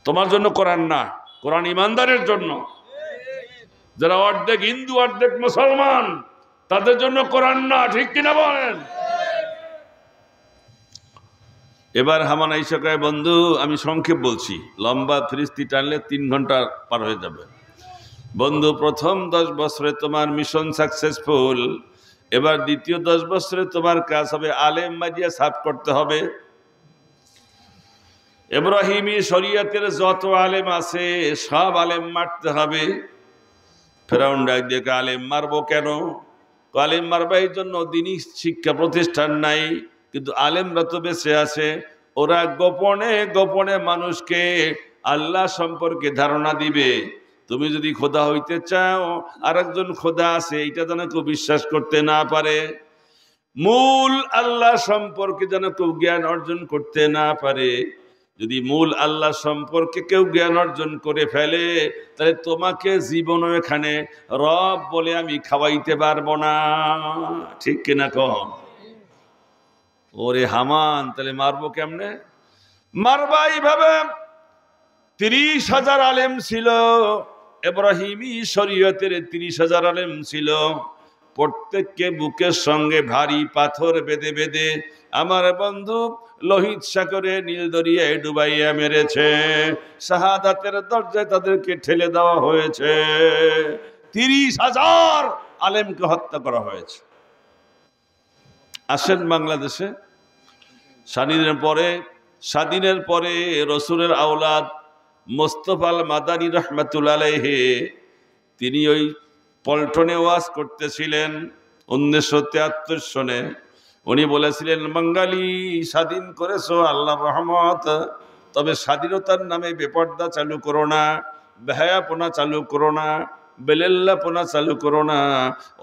তোমার জন্য কোরআন না, কোরআন ইমানদারের জন্য। যারা অর্ধেক হিন্দু অর্ধেক মুসলমান তাদের জন্য কোরআন না, ঠিক কিনা বলেন? এবার হামান আইসা কয়, বন্ধু আমি সংক্ষেপ বলছি, লম্বা ফিরিস্তি টানলে 3 ঘন্টা পার হয়ে যাবে। বন্ধু, প্রথম 10 বছরে তোমার মিশন সাকসেসফুল, এবার দ্বিতীয় 10 বছরে তোমার কাজ হবে আলেম মাজিয়া সাফ করতে হবে। ইব্রাহিমী শরীয়তের যত আলেম আছে সব আলেম মারতে হবে। ফেরাউন ডাক দিয়ে, আলেম মারবো কেন? আলেম মারবা এই জন্য দিনই শিক্ষা প্রতিষ্ঠান নাই, কিন্তু আলেমরা তো বেঁচে আছে। ওরা গোপনে গোপনে মানুষকে আল্লাহ সম্পর্কে ধারণা দিবে। তুমি যদি খোদা হইতে চাও, আর একজন খোদা আছে এইটা যেন কেউ বিশ্বাস করতে না পারে, মূল আল্লাহ সম্পর্কে যেন কেউ জ্ঞান অর্জন করতে না পারে। যদি মূল আল্লাহ সম্পর্কে কেউ জ্ঞান অর্জন করে ফেলে, তাহলে তোমাকে জীবনও এখানে রব বলে আমি খাওয়াইতে পারবো না, ঠিক কিনা কম? ওরে হামান, তাহলে মারবো কেমনে? মারবা এইভাবে। 30,000 আলেম ছিল, ইব্রাহিমী শরীয়তের 30,000 আলেম ছিল। প্রত্যেককে বুকের সঙ্গে ভারী পাথর বেঁধে বেঁধে আমার বন্ধু লোহিত সাগরে নীল দরিয়ায় ডুবাইয়া মেরেছে। শাহাদাতের দরজায় তাদেরকে ঠেলে দেওয়া হয়েছে। 30,000 আলেমকে হত্যা করা হয়েছে। আসেন বাংলাদেশে স্বাধীনের পরে রসুলের আওলাদ মোস্তফা আল মাদানী রহমাতুল্লাহ আলাইহি তিনি ওই পল্টনে ওয়াজ করতেছিলেন 1973 সনে। উনি বলেছিলেন, বাঙালি স্বাধীন করেছো আল্লাহর রহমত, তবে স্বাধীনতার নামে বেপর্দা চালু করো না, বেহায়াপনা চালু করো না, বেলেল্লাপনা চালু করো না,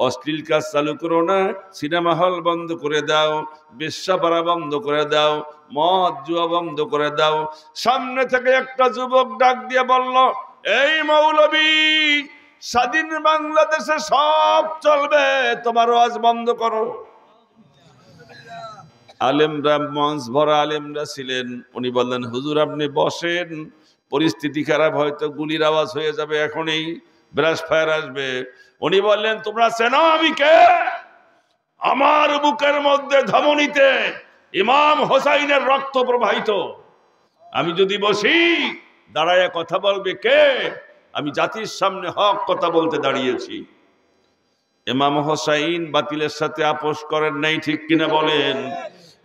অশ্লীল কাজ চালু করো না, সিনেমা হল বন্ধ করে দাও, বেশ্যাপাড়া বন্ধ করে দাও, মদ জুয়া বন্ধ করে দাও। সামনে থেকে একটা যুবক ডাক দিয়ে বলল, এই মৌলবী, স্বাধীন বাংলাদেশে সব চলবে, তোমার ওয়াজ বন্ধ করো। আলেমরা, মঞ্চ ভরা আলেমরা ছিলেন। উনি বললেন, হুজুর আপনি বসেন, পরিস্থিতি খারাপ, হয়তো গুলির আওয়াজ হয়ে যাবে, এখনই ব্রাশ ফায়ার আসবে। উনি বললেন, তোমরা চেনো আমি কে? আমার বুকের মধ্যে ধমনীতে ইমাম হোসাইনের রক্ত প্রবাহিত। আমি যদি বসি, দাঁড়ায় কথা বলবে কে? আমি জাতির সামনে হক কথা বলতে দাঁড়িয়েছি। ইমাম হোসাইন বাতিলের সাথে আপোষ করেন নাই, ঠিক কিনা বলেন?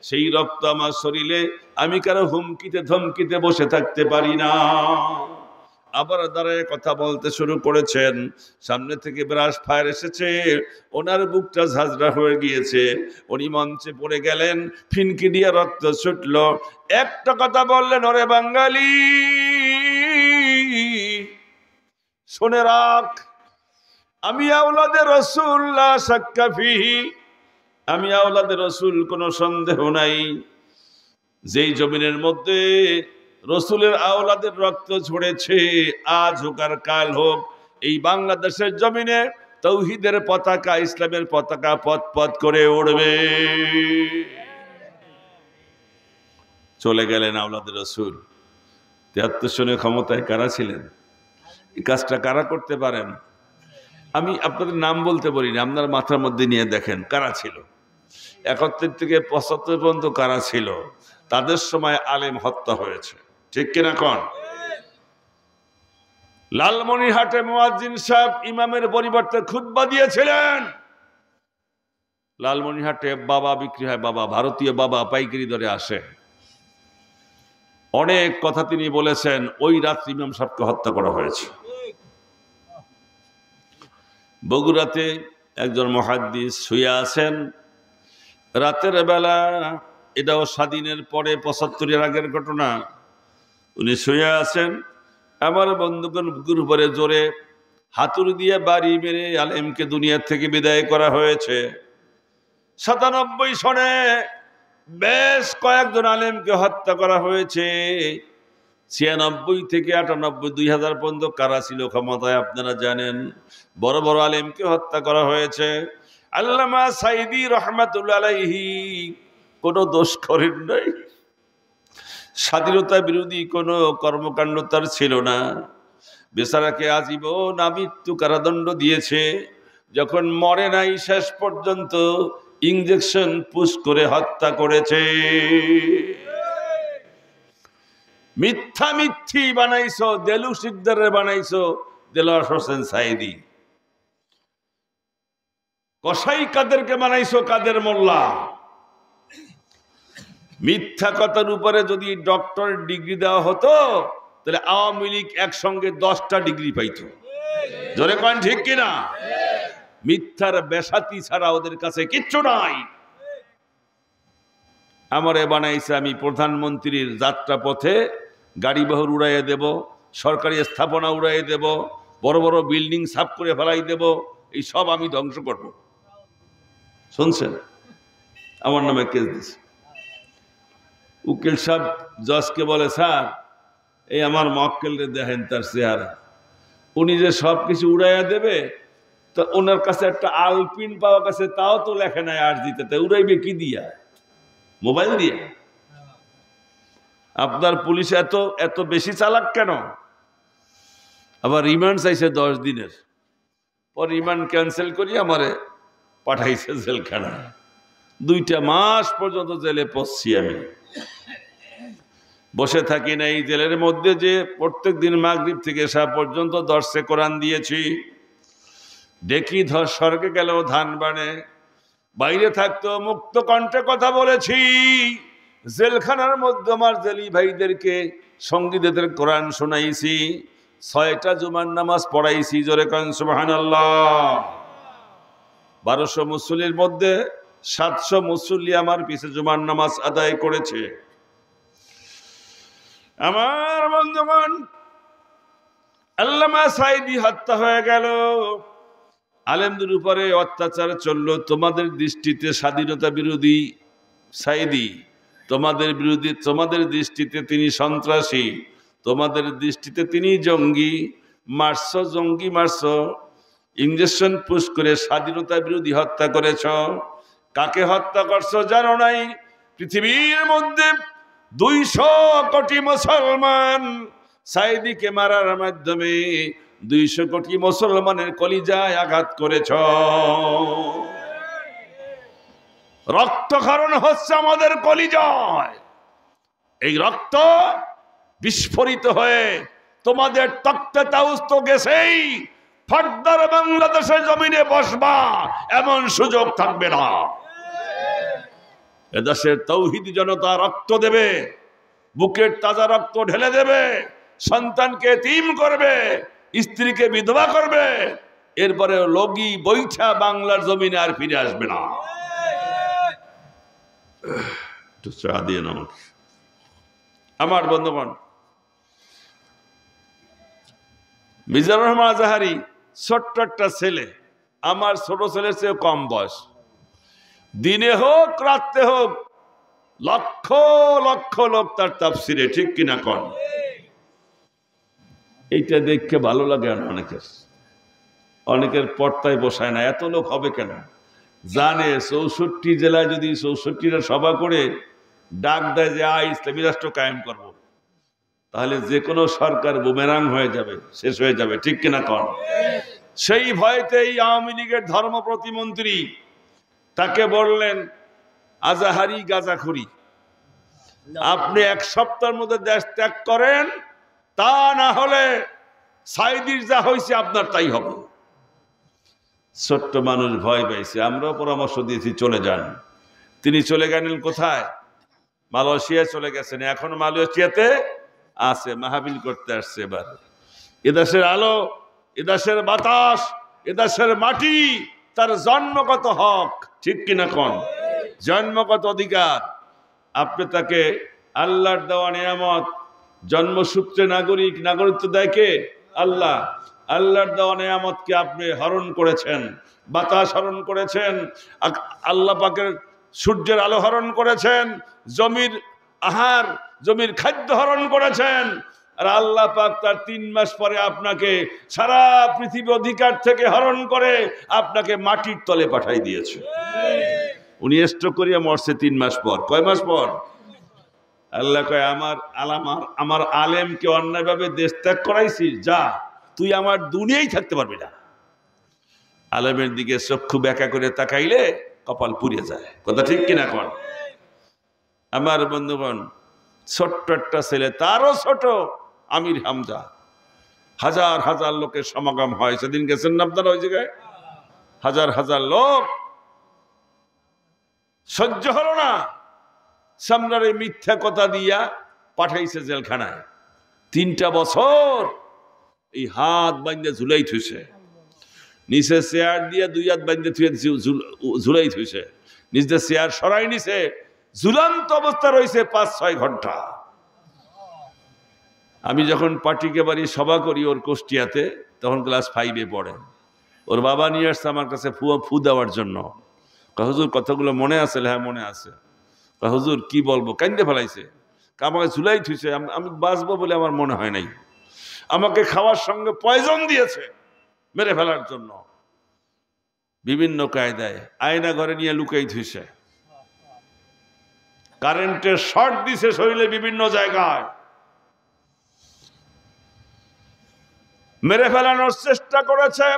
সেই রক্ত আমার শরীরে, আমি কারো হুমকিতে ধমকিতে বসে থাকতে পারি না। আবার দাঁড়ায় কথা বলতে শুরু করেছেন। সামনে থেকে ব্রাশ ফায়ার এসেছে, ওনার বুকটা ঝাঁঝরা হয়ে গিয়েছে। উনি মঞ্চে পড়ে গেলেন, ফিনকি দিয়ে রক্ত ছুটলো। একটা কথা বললেন, ওরে বাঙালি শুনে রাখ, আমি আওলাদে রাসূল লা শাক্কা ফিহি, আমি আওলাদে রাসূল, কোনো সন্দেহ নাই। যেই জমিনের মধ্যে রসুলের আওলাদের রক্ত ঝরেছে, আজ হোক আর কাল হোক, এই বাংলাদেশের জমিনে তৌহিদের পতাকা, ইসলামের পতাকা পথ পথ করে উড়বে। চলে গেলেন আওলাদের রসুল। 73 সনে ক্ষমতায় কারা ছিলেন? এই কাজটা কারা করতে পারেন? আমি আপনাদের নাম বলতে পারি না, আপনার মাথার মধ্যে নিয়ে দেখেন কারা ছিল। 71 থেকে 75 পর্যন্ত কারা ছিল? তাদের সময় আলেম হত্যা হয়েছে, ঠিক কিনা কন? লালমনিরহাটে মুয়াজ্জিন সাহেব ইমামের পরিবর্তে খুতবা দিয়েছিলেন। লালমনিরহাটে বাবা বিক্রি হয়, বাবা, ভারতীয় বাবা পাইকারি দরে আসে। অনেক কথা তিনি বলেছেন। ওই রাত্রি ইমাম সাহেবকে হত্যা করা হয়েছে। বগুড়াতে একজন মুহাদ্দিস শুয়ে আছেন রাতের বেলা, এটাও স্বাধীনের পরে 75-এর আগের ঘটনা। উনি শুয়ে আছেন, আমার বন্ধুগণ বুকুর উপরে জোরে হাতুড়ি দিয়ে বাড়ি মেরে আলেমকে দুনিয়া থেকে বিদায় করা হয়েছে। 97 সনে বেশ কয়েকজন আলেমকে হত্যা করা হয়েছে। 96 থেকে 98 2000 পর্যন্ত কারা ছিল ক্ষমতায় আপনারা জানেন। বড় বড় আলেমকে হত্যা করা হয়েছে। আল্লামা সাইদি রহমাতুল্লাহ আলাইহি কোনো দোষ করেন নাই, স্বাধীনতা বিরোধী কোনো কর্মকাণ্ড তার ছিল না। বেচারাকে আজীবন আমৃত্যু কারাদণ্ড দিয়েছে। যখন মরে নাই শেষ পর্যন্ত ইনজেকশন পুশ করে হত্যা করেছে। মিথ্যা মিথ্যি বানাইছো, দেলু শিকদারে বানাইছো দেলোয়ার হোসেন সাইদি। কসাই কাদেরকে বানাইছো কাদের মোল্লা। মিথ্যা কথার উপরে যদি ডক্টর ডিগ্রি দেওয়া হতো তাহলে আওয়ামী লীগ একসঙ্গে 10টা ডিগ্রি পাইত। জোরে কন ঠিক কিনা? মিথ্যার বেসাতি ছাড়া ওদের কাছে কিচ্ছু নাই। আমারে বানাইছে আমি প্রধানমন্ত্রীর যাত্রা পথে গাড়িবহর উড়াইয়ে দেব, সরকারি স্থাপনা উড়াইয়ে দেব, বড় বড় বিল্ডিং সাফ করে ফেলাই দেব, এই সব আমি ধ্বংস করব। শুনছেন? আমার নামে কেস দিছে। উকিল সাহেব জজকে বলে, স্যার এই আমার মক্কেলরে দেখেন তার চেহারা, উনি যে সব কিছু উড়াইয়া দেবে, তো ওনার কাছে একটা আলপিন পাওয়া গেছে, তাও তো লেখে নাই আর দিতে, তা উড়াইবে কি দিয়া? মোবাইল দিয়ে। আপনার পুলিশ এত এত বেশি চালাক কেন? আবার রিমান্ড চাইছে 10 দিনের, পর রিমান্ড ক্যান্সেল করি আমারে পাঠাইছে জেলখানায়। 2টা মাস পর্যন্ত জেলে পড়ছি আমি, বসে থাকি না এই জেলের মধ্যে, যে প্রত্যেক দিন মাগরিব থেকে এশা পর্যন্ত দর্শে কোরআন দিয়েছি। দেখি ধর স্বর্গে গেলেও ধান বানে, বাইরে থাকতো মুক্ত কণ্ঠে কথা বলেছি। জেলখানার মধ্যে আমার জেলি ভাইদেরকে সঙ্গীদের কোরআন শোনাইছি, 6টা জুমার নামাজ পড়াইছি। জোরে কন সুবহানাল্লাহ। 1200 মুসল্লির মধ্যে 700 মুসল্লি আমার পিছে জুমার নামাজ আদায় করেছে। আমার বন্ধুগণ, আল্লামা সাইদি হত্যা হয়ে গেল, আলেমদের উপরে অত্যাচার চলল। তোমাদের দৃষ্টিতে স্বাধীনতা বিরোধী সাইদি, তোমাদের দৃষ্টিতে তিনি সন্ত্রাসী, তোমাদের দৃষ্টিতে তিনি জঙ্গি। জঙ্গি মারছ, ইঞ্জেকশন পুশ করে স্বাধীনতা বিরোধী হত্যা করেছ। কাকে হত্যা করছো জানো নাই? পৃথিবীর মধ্যে 200 কোটি মুসলমান, সাইদিকে মারার মাধ্যমে 200 কোটি মুসলমানের কলিজায় আঘাত করেছ। রক্তক্ষরণ হচ্ছে আমাদের কলিজায়। এই রক্ত বিস্ফোরিত হয়ে তোমাদের তক্তে তাউস তো গেছেই, ফর্দার বাংলাদেশের জমিনে বসবা এমন সুযোগ থাকবে না। এদেশের তৌহিদি জনতা রক্ত দেবে, বুকের তাজা রক্ত ঢেলে দেবে, সন্তানকে এতিম করবে, স্ত্রীকে বিধবা করবে, এরপরে লগি বৈঠা বাংলার জমিনে আর ফিরে আসবে না। একটু চা দিয়ে নাও আমার বন্ধুগণ। মিজানুর রহমান আজাহারি ছোট্ট একটা ছেলে, আমার ছোট ছেলের চেয়ে কম বয়স। দিনে হোক রাত্রে হোক লক্ষ লক্ষ লোক তার তাফসিরে, ঠিক কিনা কন? এইটা দেখতে ভালো লাগে না অনেকের পর্দায় বসায় না। এত লোক হবে কেন? জানে 64 জেলায় যদি 64টা সভা করে ডাক দেয় যে ইসলামী রাষ্ট্র কায়েম করব, তাহলে যে কোনো সরকার বুমেরাং হয়ে যাবে, শেষ হয়ে যাবে, ঠিক কিনা কন? সেই ভয়তেই আওয়ামী লীগের ধর্ম প্রতিমন্ত্রী তাকে বললেন, আজাহারি গাঁজাখুরি, আপনি 1 সপ্তাহের মধ্যে দেশ ত্যাগ করেন, তা না হলে সাইদির যা হয়েছে আপনার তাই হবে। ছোট্ট মানুষ ভয় পাইছে, আমরাও পরামর্শ দিয়েছি চলে যান। তিনি চলে গেলেন কোথায়? মালয়েশিয়ায় চলে গেছেন। এখন মালয়েশিয়াতে আছে, মাহফিল করতে আসছে। এবার এদেশের আলো, এদেশের বাতাস, এদেশের মাটি তার জন্মগত হক, ঠিক কিনা কন? জন্মগত অধিকার। আপনি তাকে আল্লাহর দেওয়া নিয়ামত, জন্মসূত্রে নাগরিকত্ব দেয় কে? আল্লাহ। আল্লাহর দেওয়া নিয়ামতকে আপনি হরণ করেছেন, বাতাস হরণ করেছেন, আল্লাহ পাকের সূর্যের আলো হরণ করেছেন, জমির আহার জমির খাদ্য হরণ করেছেন, আর আল্লাহ পাক তার 3 মাস পরে আপনাকে সারা পৃথিবী অধিকার থেকে হরণ করে আপনাকে মাটির তলে পাঠাই দিয়েছে। উনি স্ট্রোক করিয়া মরছে 3 মাস পর। কয় মাস পর? আল্লাহ কয় আমার আলেমকে অন্যায়ভাবে দেশ ত্যাগ করাইছিস, যা তুই আমার দুনিয়ায় থাকতে পারবি না। আলেমের দিকে চক্ষু ব্যাকা করে তাকাইলে কপাল পুড়ে যায়। কথা ঠিক কিনা কন? আমার বন্ধুগণ, ছোট্ট একটা ছেলে, তারও ছোট, আমির হামজা, হাজার হাজার লোকের সমাগম হয়। সেদিন গেছেন না আপনারা ওই জায়গায়? হাজার হাজার লোক, সহ্য হলো না, সামনারে মিথ্যা কথা দিয়া পাঠাইছে জেলখানায়। 3টা বছর এই হাত বান্ধে ঝুলাই থুইছে, নিচে চেয়ার দিয়ে 2 হাত বান্ধে ঝুলাই থুইছে, নিচে চেয়ার সরাই নিছে, ঝুলন্ত অবস্থা রয়েছে 5-6 ঘন্টা। আমি যখন পার্টিকে বাড়ি সভা করি ওর কুষ্টিয়াতে, তখন ক্লাস 5-এ পড়ে। ওর বাবা নিয়ে আসছে আমার কাছে ফু দেওয়ার জন্য। হুজুর কথাগুলো মনে আছে? হ্যাঁ মনে আছে। হুজুর কি বলবো, কান্দে ফেলাইছে, আমাকে ঝুলাই থুইছে, আমি বাঁচবো বলে আমার মনে হয় নাই, আমাকে খাওয়ার সঙ্গে পয়জন দিয়েছে মেরে ফেলার জন্য। বিভিন্ন কায়দায় আয়না ঘরে নিয়ে লুকাই থুইছে, কারেন্টের শর্ট দিছে শরীরে বিভিন্ন জায়গায়, মেরে ফেলানোর চেষ্টা করেছে।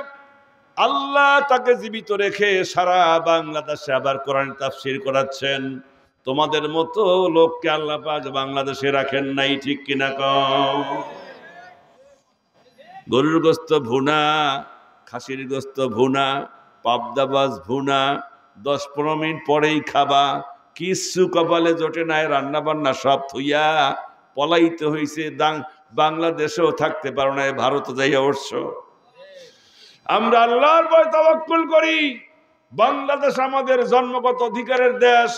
আল্লাহ তাকে জীবিত রেখে সারা বাংলাদেশে আবার কোরআন তাফসীর করাচ্ছেন। তোমাদের মতো লোককে আল্লাহ পাক বাংলাদেশে রাখেন নাই, ঠিক কিনা কও? গরুর গোস্ত ভুনা, খাসির গোস্ত ভুনা, পাবদাবাজ ভুনা, 10-15 মিনিট পরেই খাবা, কিছু কপালে জোটে নাই, রান্না বান্না সব থুইয়া পলাইতে হইছে। বাংলাদেশেও থাকতে পারো না, ভারতে যাইয়া উঠছো। আমরা আল্লাহর উপর তাওয়াক্কুল করি। বাংলাদেশ আমাদের জন্মগত অধিকারের দেশ,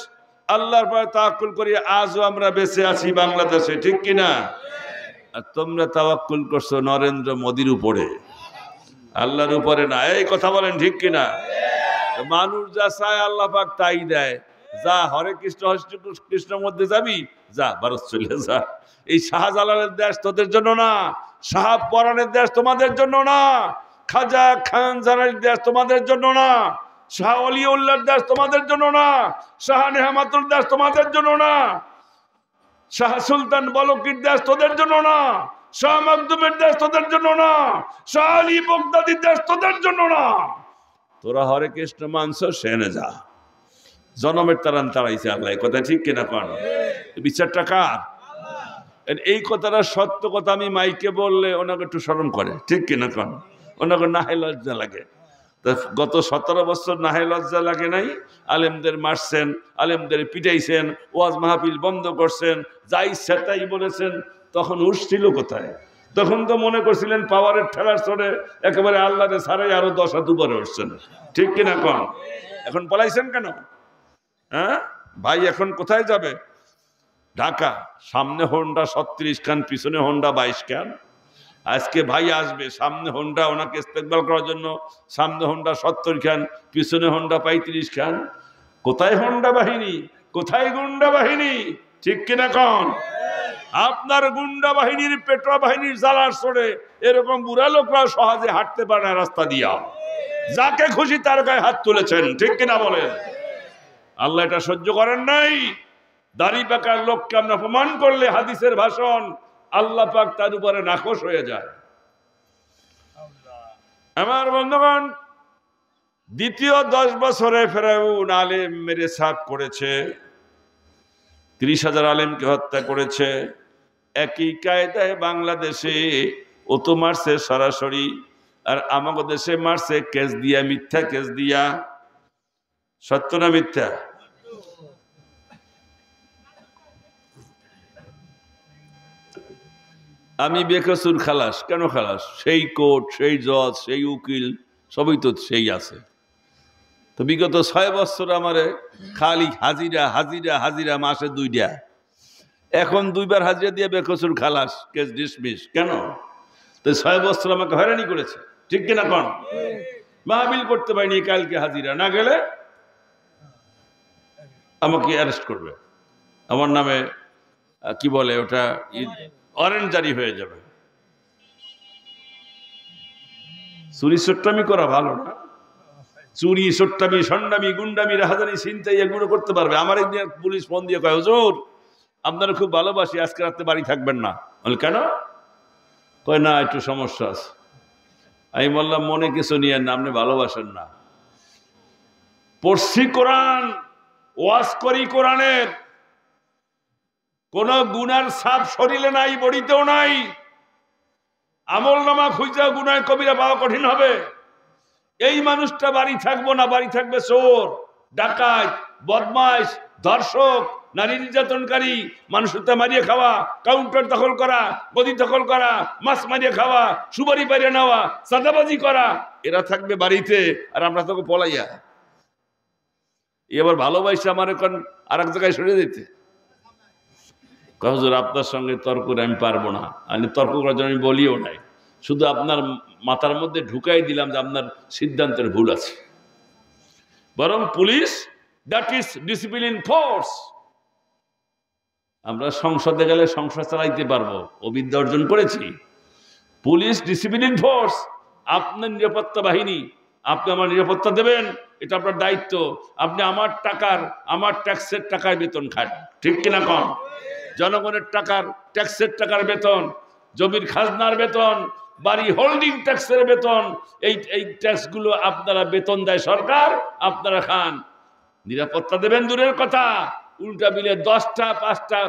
আল্লাহর উপর তাওয়াক্কুল করি, আজও আমরা বেঁচে আছি বাংলাদেশে, ঠিক কিনা? আর তোমরা তাওয়াক্কুল করছো নরেন্দ্র মোদীর উপরে, আল্লাহর উপরে না। এই কথা বলেন ঠিক কিনা? মানুষ যা চায় আল্লাহ পাক তাই দেয়। যা হরে কৃষ্ণ কৃষ্ণ মধ্যে যাবি, যা ভারত চলে যা। এই শাহজালালের দেশ তোদের জন্য না, সাহাব পরাণের দেশ তোমাদের জন্য না, খাজা খান জানার দেশ তোমাদের জন্য না, শাহ অলিউল্লাহর দেশ তোমাদের জন্য না, শাহ নেহামাতুর দেশ তোমাদের জন্য না, শাহ সুলতান বলকির দেশ তোদের জন্য না, শাহ মাকদুমের দেশ তোদের জন্য না, শাহ আলী বগদাদির দেশ তোদের জন্য না। তোরা হরে কৃষ্ণ মানছ, সেনে যা। জনমের তারান তাড়াইছে আল্লাহ, কথা ঠিক কিনা কন? বিচারটা কার? এই কথাটা সত্য কথা। আমি মাইকে বললে ওনাকে একটু শরম করে, ঠিক কিনা কন? ওনাকে নাহে লজ্জা লাগে। গত 17 বছর নাহে লজ্জা লাগে নাই? আলেমদের মারছেন, আলেমদের পিটাইছেন, ওয়াজ মাহফিল বন্ধ করছেন, যা ইচ্ছা তাই বলেছেন। তখন উঠছিল কোথায়? তখন তো মনে করছিলেন পাওয়ারের ঠেলার চড়ে একেবারে আল্লাহরে ছাড়াই আরো 10 হাত উপরে উঠছেন, ঠিক কিনা কন? এখন পলাইছেন কেন? হ্যাঁ ভাই, এখন কোথায় যাবে? ঢাকা। সামনে হোন্ডা 36 খান, পিছনে হোন্ডা 22 খান। আজকে ভাই আসবে, সামনে হোন্ডা ওনাকে ইস্তেকবাল করার জন্য, সামনে হোন্ডা 70 খান, পিছনে হোন্ডা 35 খান। কোথায় হোন্ডা বাহিনী, কোথায় গুন্ডা বাহিনী, ঠিক কিনা কন? আপনার গুন্ডা বাহিনীর, পেট্রো বাহিনীর জ্বালার চড়ে এরকম বুড়া লোকরা সহজে হাঁটতে পারে না রাস্তা দিয়া। যাকে খুশি তার গায়ে হাত তুলেছেন, ঠিক কিনা বলেন? আল্লাহ এটা সহ্য করেন নাই। দাড়ি পাকার লোককে আমরা অপমান করলে, হাদিসের ভাষণ, আল্লাহ পাক তার উপরে নাখোশ হয়ে যায়। আমার বন্ধুগণ, দ্বিতীয় 10 বছরে ফেরাউন আলেম মেরে সাফ করেছে, 30,000 আলেমকে হত্যা করেছে। একই কায়দায় বাংলাদেশে ও তো মারছে সরাসরি, আর আমাদের দেশে মারছে কেস দিয়া, মিথ্যা কেস দিয়া। সত্য না মিথ্যা? আমি বেকসুর খালাস। কেন খালাস? সেই কোর্ট, সেই জজ, সেই উকিল, সবই তো সেই আছে। তো বিগত 6 বছর আমারে খালি হাজিরা হাজিরা হাজিরা, মাসে 2টা। এখন 2বার হাজিরা দিয়ে বেকসুর খালাস, কেস ডিসমিস। কেন? তো 6 বছর আমাকে হয়রানি করেছে, ঠিক কিনা কন? মাহবিল করতে পারিনি, কালকে হাজিরা না গেলে আমাকে অ্যারেস্ট করবে, আমার নামে কি বলে ওটা, ওয়ারেন্ট জারি হয়ে যাবে। চুরি চোট্টামি করা ভালো না। চুরি চোট্টামি সন্ডামি গুন্ডামি রাহাজানি ছিনতাই এগুলো করতে পারবে। আমার একদিন পুলিশ ফোন দিয়ে কয়, হুজুর আপনারা খুব ভালোবাসি, আজকে রাতে বাড়ি থাকবেন না। বল কেন? কয় না একটু সমস্যা আছে। আমি বললাম মনে কিছু নিয়েন না, আপনি ভালোবাসেন না। পড়ছি কোরআন, ওয়াজ করি কোরআনের, কোন গুনার ছাপ শরীরে নাই, বডিতেও নাই। আমল নামা খুঁজা গুনায় কবিরা পাওয়া কঠিন হবে। এই মানুষটা বাড়ি থাকবো না, বাড়ি থাকবে চোর, ডাকাত, বদমাইশ, ধর্ষক, নারী নির্যাতনকারী, মানুষ হত্যা মারিয়ে খাওয়া, কাউন্টার দখল করা, গদি দখল করা, মাছ মারিয়ে খাওয়া, সুবারি পাইরে নেওয়া, চাঁদাবাজি করা, এরা থাকবে বাড়িতে, আর আমরা তোকে পলাইয়া। এবার ভালোবাসে আমার এখন আর এক জায়গায় সরে দিতে। হুজুর আপনার সঙ্গে তর্ক করে আমি পারবো না, আমি তর্ক করার জন্য আমি বলিও নাই, শুধু আপনার মাথার মধ্যে ঢুকাই দিলাম যে আপনার সিদ্ধান্তের ভুল আছে। বরং police, that is discipline force. আমরা সংসদে গেলে সংসদ চালাইতে পারবো, অভিজ্ঞতা অর্জন করেছি। পুলিশ ডিসিপ্লিন ফোর্স, আপনার নিরাপত্তা বাহিনী, আপনি আমার নিরাপত্তা দেবেন, এটা আপনার দায়িত্ব। আপনি আমার টাকার, আমার ট্যাক্সের টাকায় বেতন খান, ঠিক কিনা কম? জনগণের টাকার, ট্যাক্সের টাকার বেতন, জমির খাজনার বেতন, বাড়ি হোল্ডিং ট্যাক্সের বেতন, এই ট্যাক্সগুলো আপনারা বেতন দেয় সরকার, আপনারা খান। নিরাপত্তা দেবেন দূরের কথা, উল্টা বিলে 10টা 5টা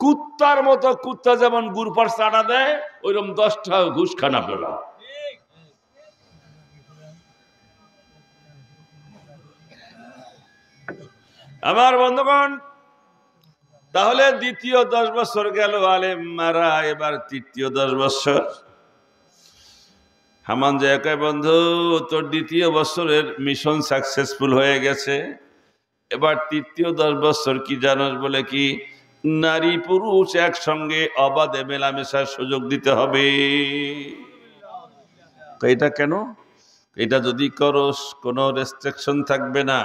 কুত্তার মতো, কুত্তা যেমন গুড় পর চাটা দেয়, ওইরকম 10টা ঘুষ খান আপনারা। আমার বন্ধুগণ, তাহলে দ্বিতীয় 10 বছর গেল আলেম মারা, এবার তৃতীয় 10 বছর। হামান জায়গায় বন্ধু তোর দ্বিতীয় বছরের মিশন সাকসেসফুল হয়ে গেছে, এবার তৃতীয় 10 বছর কি জানাস? বলে কি নারী পুরুষ একসঙ্গে অবাধে মেলামেশার সুযোগ দিতে হবে। এটা কেন? এটা যদি করস কোনো রেস্ট্রিকশন থাকবে না,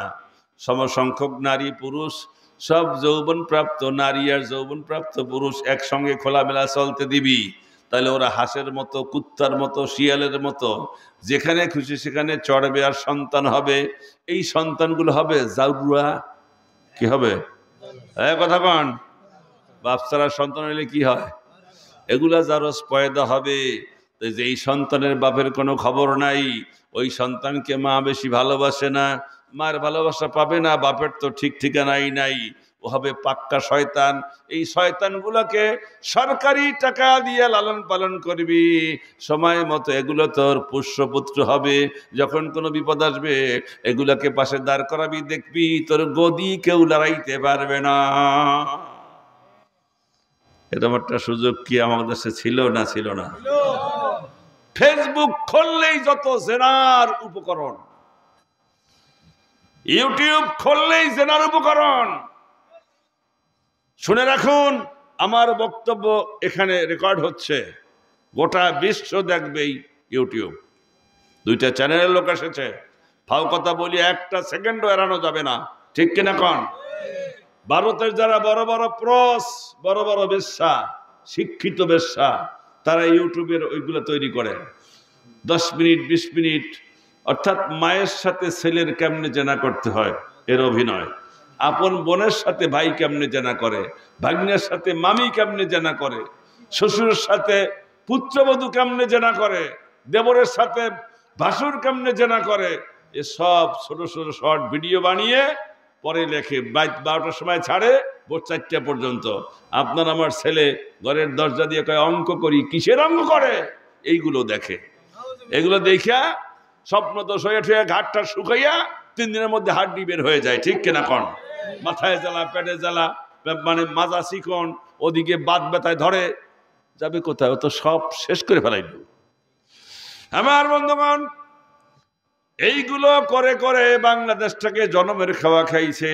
সমসংখ্যক নারী পুরুষ সব যৌবনপ্রাপ্ত নারী আর যৌবনপ্রাপ্ত পুরুষ একসঙ্গে খোলামেলা চলতে দিবি, তাহলে ওরা হাঁসের মতো, কুত্তার মতো, শিয়ালের মতো যেখানে খুশি সেখানে চড়বে আর সন্তান হবে। এই সন্তানগুলো হবে জাউরা। কি হবে? কথা কন, বাপসারা সন্তান হলে কি হয়? এগুলা জারস পয়দা হবে। যেই সন্তানের বাপের কোনো খবর নাই, ওই সন্তানকে মা বেশি ভালোবাসে না, মার ভালোবাসা পাবে না, বাপের তো ঠিক ঠিকানাই নাই, ও হবে পাক্কা শয়তান। এই শয়তানগুলোকে সরকারি টাকা দিয়ে লালন পালন করবি, সময় মতো এগুলো তোর পুষ্যপুত্র হবে। যখন কোনো বিপদ আসবে এগুলাকে পাশে দাঁড় করাবি, দেখবি তোর গদি কেউ লড়াইতে পারবে না। এরকম একটা সুযোগ কি আমাদের দেশে ছিল না? ছিল না? ফেসবুক খুললেই যত জেনার উপকরণ, ইউটিউব খুললেই জেনার উপকরণ। শুনে রাখুন, আমার বক্তব্য এখানে রেকর্ড হচ্ছে, গোটা বিশ্ব দেখবেই ইউটিউব। 2টা চ্যানেলের লোক এসেছে, ফাও কথা বলি, একটা সেকেন্ডও এড়ানো যাবে না, ঠিক কিনা কন? ভারতের যারা বড় বড় প্রস, বড় বড় বেশ্যা, শিক্ষিত বেশ্যা, তারা ইউটিউবের ওইগুলো তৈরি করে 10 মিনিট 20 মিনিট, অর্থাৎ মায়ের সাথে ছেলের কেমনে জেনা করতে হয় এর অভিনয়, আপন বোনের সাথে ভাই কেমনে জেনা করে, ভাগ্নের সাথে মামি কেমনে জেনা করে, শ্বশুরের সাথে পুত্রবধূ কেমনে জেনা করে, দেবরের সাথে ভাসুর কেমনে জেনা করে, এসব ছোট ছোট শর্ট ভিডিও বানিয়ে পরে লেখে, 12টার সময় ছাড়ে, ভোর 4টা পর্যন্ত। আপনার আমার ছেলে ঘরের দরজা দিয়ে কয় অঙ্ক করি, কিসের অঙ্ক করে? এইগুলো দেখে। এগুলো দেখা স্বপ্ন দোষ হয়ে ঠুয়ে ঘাটটা শুকাইয়া 3 দিনের মধ্যে হাড্ডি বের হয়ে যায়, ঠিক কিনা কন? মাথায় জ্বালা, পেটে জ্বালা, মানে মাজা চিকন, ওদিকে বাত ব্যথায় ধরে, যাবে কোথায়? ও তো সব শেষ করে ফেলাইল। আমার বন্ধুগণ, এইগুলো করে করে বাংলাদেশটাকে জনমের খাওয়া খাইছে।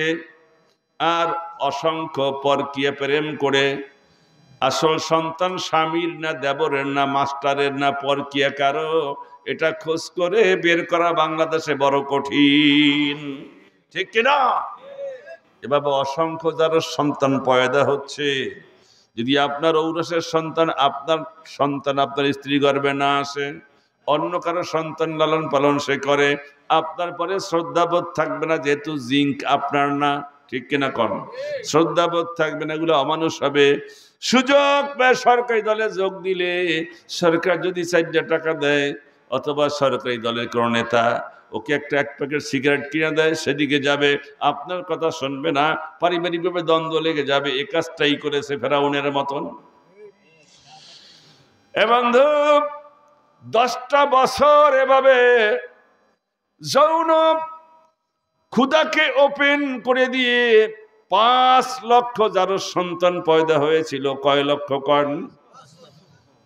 আর অসংখ্য পরকীয়া প্রেম করে আসল সন্তান স্বামীর না, দেবরের না, মাস্টারের না, পরকীয়া কারো, এটা খোঁজ করে বের করা বাংলাদেশে বড় কঠিন, ঠিক কিনা? এভাবে অসংখ্য যারা সন্তান পয়দা হচ্ছে, যদি আপনার ঔরসের সন্তান আপনার স্ত্রী গর্ভে না আসে, অন্য কারো সন্তান লালন পালন সে করে, আপনার পরে শ্রদ্ধাবোধ থাকবে না, যেহেতু জিঙ্ক আপনার না, ঠিক কিনা কন? শ্রদ্ধাবোধ থাকবে না, এগুলো অমানুষ হবে। সুযোগ পায় সরকারি দলে যোগ দিলে, সরকার যদি 4 টাকা দেয়, অথবা সরকারি দলের কোনো নেতা ওকে এক প্যাকেট সিগারেট কিনে দেয়, সেদিকে যাবে, আপনার কথা শুনবে না, পারিবারিকভাবে দ্বন্দ্ব লেগে যাবে। এ কাজটাই করেছে ফেরাউনের মতন। এ বন্ধু, 10টা বছর এভাবে যৌন ক্ষুধাকে ওপেন করে দিয়ে 5 লক্ষ যার সন্তান পয়দা হয়েছিল। কয় লক্ষ কন?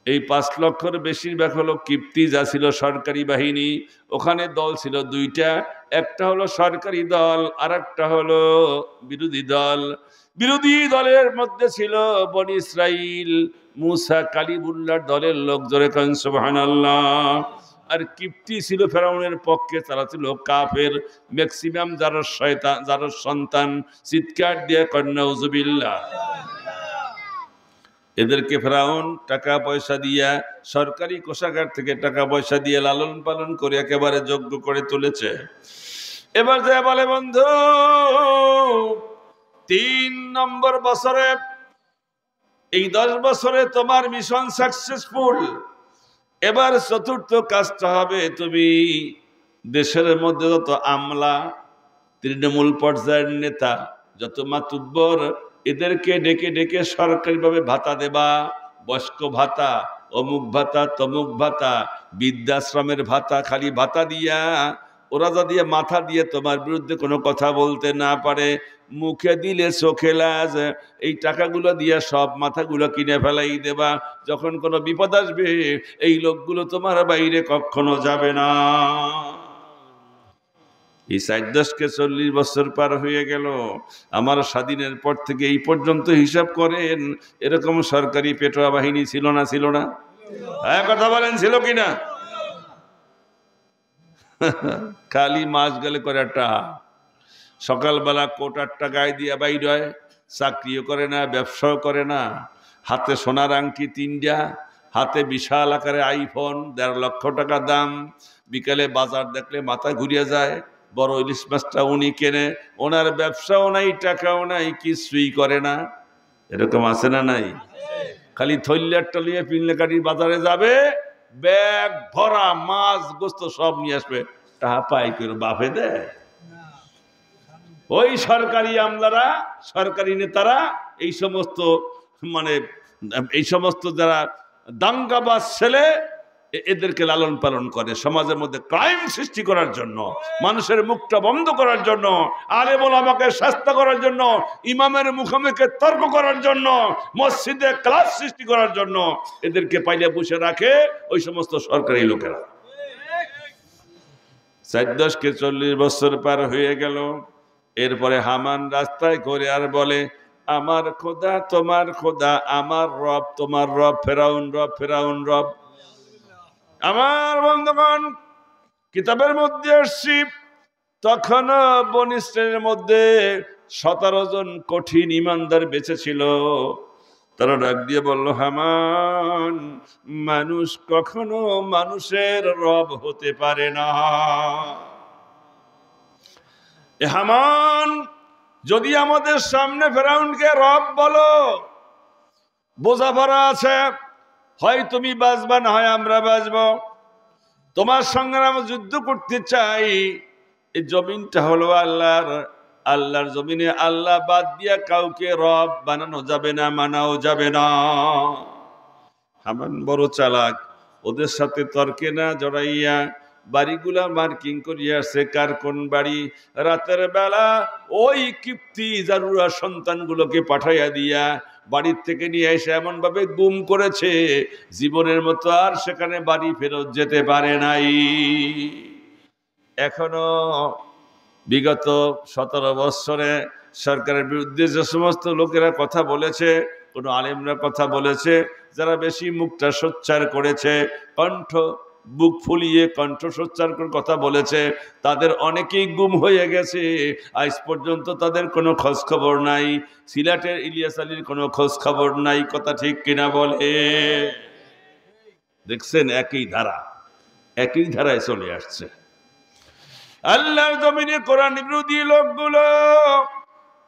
এই 5 লক্ষের বেশিরভাগ হলো কিপ্তি, যা ছিল সরকারি বাহিনী। ওখানে দল ছিল 2টা, একটা হলো সরকারি দল, আর একটা হলো বিরোধী দল। বিরোধী দলের মধ্যে ছিল বনি ইসরাইল, মুসা কালিমুল্লাহর দলের লোক, জোরে কান সুবহানাল্লাহ। আর কিপ্তি ছিল ফেরাউনের পক্ষে, তারা ছিল কাফের। ম্যাক্সিমাম যারা শয়তান, যারা সন্তান, চিৎকার দিয়ে কন্যা উযুবিল্লাহ। এদেরকে ফেরাউন টাকা পয়সা দিয়া, সরকারি কোষাগার থেকে টাকা পয়সা দিয়ে লালন পালন করে একেবারে যোগ্য করে তুলেছে। এবার যে বলে, বন্ধু 3 নম্বর বছরে, এই 10 বছরে তোমার মিশন সাকসেসফুল। এবার 4র্থ কাজটা হবে, তুমি দেশের মধ্যে যত আমলা, তৃণমূল পর্যায়ের নেতা, যত মাতুব্বর, এদেরকে ডেকে ডেকে সরকারিভাবে ভাতা দেবা। বয়স্ক ভাতা, অমুক ভাতা, তমুক ভাতা, বৃদ্ধাশ্রমের ভাতা। খালি ভাতা দিয়া, ওরা যদি মাথা দিয়ে তোমার বিরুদ্ধে কোনো কথা বলতে না পারে, মুখে দিলে চোখে লাজ, এই টাকাগুলো দিয়ে সব মাথাগুলো কিনে ফেলাই দেবা। যখন কোনো বিপদ আসবে, এই লোকগুলো তোমার বাইরে কখনো যাবে না। এই 4-10কে 40 বছর পার হয়ে গেল। আমার স্বাধীনের পর থেকে এই পর্যন্ত হিসাব করেন, এরকম সরকারি পেটোয়া বাহিনী ছিল না? ছিল না? হ্যাঁ, কথা বলেন, ছিল কিনা? খালি মাস গেলে করে একটা, সকালবেলা কোটারটা গায়ে দিয়ে বাইর হয়, চাকরিও করে না, ব্যবসাও করে না, হাতে সোনার আংটি 3টা, হাতে বিশাল আকারে আইফোন 1.5 লক্ষ টাকা দাম। বিকালে বাজার দেখলে মাথা ঘুরিয়ে যায়। বড় ইলিশ মাছটা উনি কেনে, ওনার ব্যবসাও নাই, টাকাও নাই, কিছুই করে না। এরকম আছে না নাই? খালি থৈলার টলিয়ে পিনলে কাটি বাজারে যাবে, ব্যাগ ভরা মাছ গোস্ত সব নিয়ে আসবে, টাকা পাই করে বাপে দেয়। ওই সরকারি আমলারা, সরকারি নেতারা, এই সমস্ত এই সমস্ত যারা দাঙ্গাবাজ ছেলে, এদেরকে লালন পালন করে সমাজের মধ্যে ক্রাইম সৃষ্টি করার জন্য, মানুষের মুখটা বন্ধ করার জন্য, আলেম ওলামাকে শাস্তি করার জন্য, ইমামের মুখোমুখি তর্ক করার জন্য, মসজিদে ক্লাস সৃষ্টি করার জন্য এদেরকে পাইলে বসে রাখে ওই সমস্ত সরকারি লোকেরা। 4-10কে 40 বছর পার হয়ে গেল। এরপরে হামান রাস্তায় ঘুরে আর বলে, আমার খোদা তোমার খোদা, আমার রব তোমার রব, ফেরাউন রব, ফেরাউন রব। আমার বন্ধুগণ, কিতাবের মধ্যে আসছি, তখন বনী ইসরাইলের মধ্যে 17 জন কঠিন ইমানদার বেঁচে ছিল। তারা ডাক দিয়ে বলল, হামান, মানুষ কখনো মানুষের রব হতে পারে না। হামান, যদি আমাদের সামনে ফেরাউনকে রব বলো, বোঝা ভরা আছে, হয় তুমি বাঁচবা, না হয় আমরা বাঁচবো। তোমার সঙ্গে আমরা যুদ্ধ করতে চাই। এই জমিনটা হলো আল্লাহর, আল্লাহর জমিনে আল্লাহ বাদ দিয়া কাউকে রব বানানো যাবে না, মানাও যাবে না। হামান বড় চালাক, ওদের সাথে তর্কে না জড়াইয়া বাড়িগুলা মার্কিং করিয়া আসছে, কার কোন বাড়ি। রাতের বেলা ওই কিপ্তি জারুরা সন্তানগুলোকে পাঠাইয়া দিয়া বাড়ির থেকে নিয়ে এসে এমন ভাবে গুম করেছে, জীবনের মতো আর সেখানে বাড়ি ফেরত যেতে পারে নাই। এখনো বিগত 17 বছরে সরকারের বিরুদ্ধে যে সমস্ত লোকেরা কথা বলেছে, কোনো আলেমরা কথা বলেছে, যারা বেশি মুখটা সোচ্চার করেছে, কণ্ঠ বুক ফুলিয়ে কণ্ঠস্বচ্চার করে কথা বলেছে, তাদের অনেকেই গুম হয়ে গেছে। আজ পর্যন্ত তাদের কোনো খোঁজ খবর নাই। সিলেটের ইলিয়াস আলীর কোনো খোঁজ খবর নাই। কথা ঠিক কিনা বলে? দেখছেন, একই ধারায় চলে আসছে। আল্লাহর জমিনে কোরআন বিরোধী লোকগুলো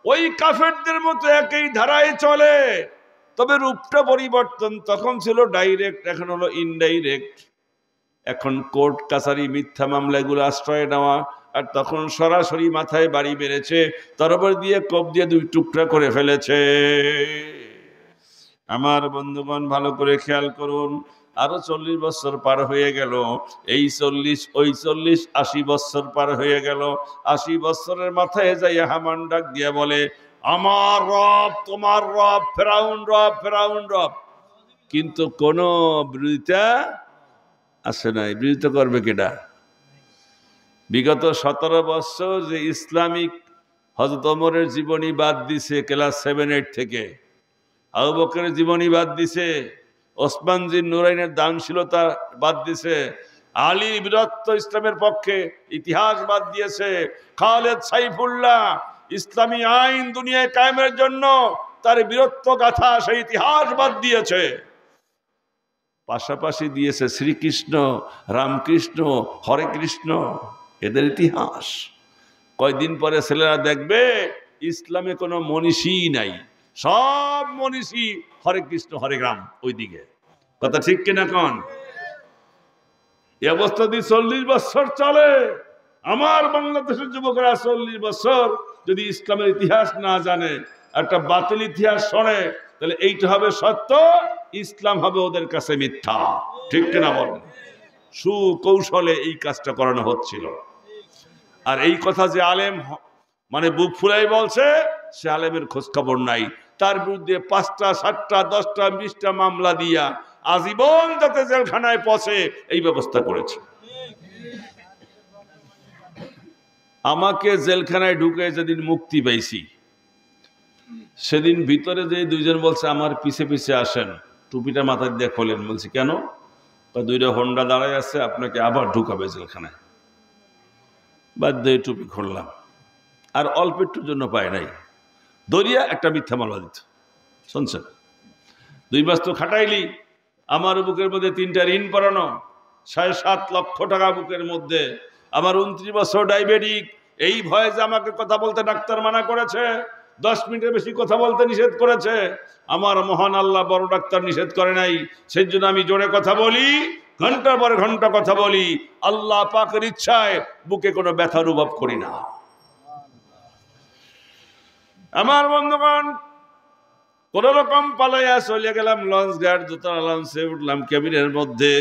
ওই কাফেরদের মতো একই ধারায় চলে, তবে রূপটা পরিবর্তন। তখন ছিল ডাইরেক্ট, এখন হলো ইনডাইরেক্ট। এখন কোর্ট কাছারি মিথ্যা মামলা এগুলো আশ্রয় নেওয়া, আর তখন সরাসরি মাথায় বাড়ি মেরেছে, তরবারি দিয়ে কোপ দিয়ে 2 টুকরা করে ফেলেছে। আমার বন্ধুগণ ভালো করে খেয়াল করুন, আরো 40 বছর পার হয়ে গেল। এই 40 ওই 40 80 বছর পার হয়ে গেল। 80 বছরের মাথায় যাই হামান ডাক দিয়ে বলে, আমার রব তোমার রব, ফেরাউন রব, ফেরাউন রব। কিন্তু কোন বিরোধিতা আসে নাই। বিরোধিতা করবে কেডা? বিগত 17 বছর যে ইসলামিক হযরত ওমরের জীবনী বাদ দিছে ক্লাস 7-8 থেকে, আবু বকরের জীবনী বাদ দিছে, ওসমান জিন নুরাইনের দানশীলতা বাদ দিছে, আলী বীরত্ব ইসলামের পক্ষে ইতিহাস বাদ দিয়েছে, খালেদ সাইফুল্লাহ ইসলামী আইন দুনিয়ায় কায়েমের জন্য তার বীরত্ব গাথা সেই ইতিহাস বাদ দিয়েছে। পাশাপাশি দিয়েছে শ্রীকৃষ্ণ, রামকৃষ্ণ, হরে কৃষ্ণ, এদের ইতিহাস। কয়দিন পরে ছেলেরা দেখবে ইসলামে কোনো মনীষী নাই, সব মনীষী হরে কৃষ্ণ হরে রাম ওইদিকে। কথা ঠিক কিনা কোন? এই অবস্থা দিয়ে 40 বছর চলে। আমার বাংলাদেশের যুবকরা 40 বছর যদি ইসলামের ইতিহাস না জানে, একটা বাতিল ইতিহাস শোনে, তাহলে এইটা হবে সত্য, ইসলাম হবে ওদের কাছে মিথ্যা। ঠিক কিনা বলেন? সুকৌশলে এই কাজটা করানো হচ্ছিল। আর এই কথা যে আলেম মানে বুক ফুলাই বলছে, সে আলেমের খোঁজ খবর নাই। তার বিরুদ্ধে 5টা 7টা 10টা 20টা মামলা দিয়া আজীবন যাতে জেলখানায় পৌঁছে এই ব্যবস্থা করেছে। আমাকে জেলখানায় ঢুকে যেদিন মুক্তি পাইছি, সেদিন ভিতরে যে 2জন বলছে আমার পিছে পিছে আসেন, টুপিটা মাথায় দিয়ে খোলেন। বলছি কেন? 2টা হোন্ডা দাঁড়ায় আছে, আপনাকে আবার ঢুকাবে জেলখানায়। বাধ্য হয়ে টুপি খুললাম। আর অল্প একটুর জন্য পায় নাই, দরিয়া একটা মিথ্যা মামলা দিত। শুনছেন? 2 মাস তো খাটাইলি। আমার বুকের মধ্যে 3টা ঋণ পড়ানো, 7.5 লক্ষ টাকা বুকের মধ্যে। আমার 29 বছর ডায়াবেটিক। এই ভয়ে যে আমাকে কথা বলতে ডাক্তার মানা করেছে, 10 মিনিটের বেশি কথা বলতে নিষেধ করেছে। আমার মহান আল্লাহ বড় ডাক্তার নিষেধ করে নাই, সেই জন্য আমি জোরে কথা বলি, ঘন্টার পর ঘন্টা কথা বলি। আল্লাহ পাকের ইচ্ছায় বুকে কোনো ব্যথা অনুভব করি না। আমার বন্ধুগণ, কোন রকম পালাইয়া চলে গেলাম লঞ্চ ঘাট, দোতলা লঞ্চে উঠলাম কেবিনের মধ্যে।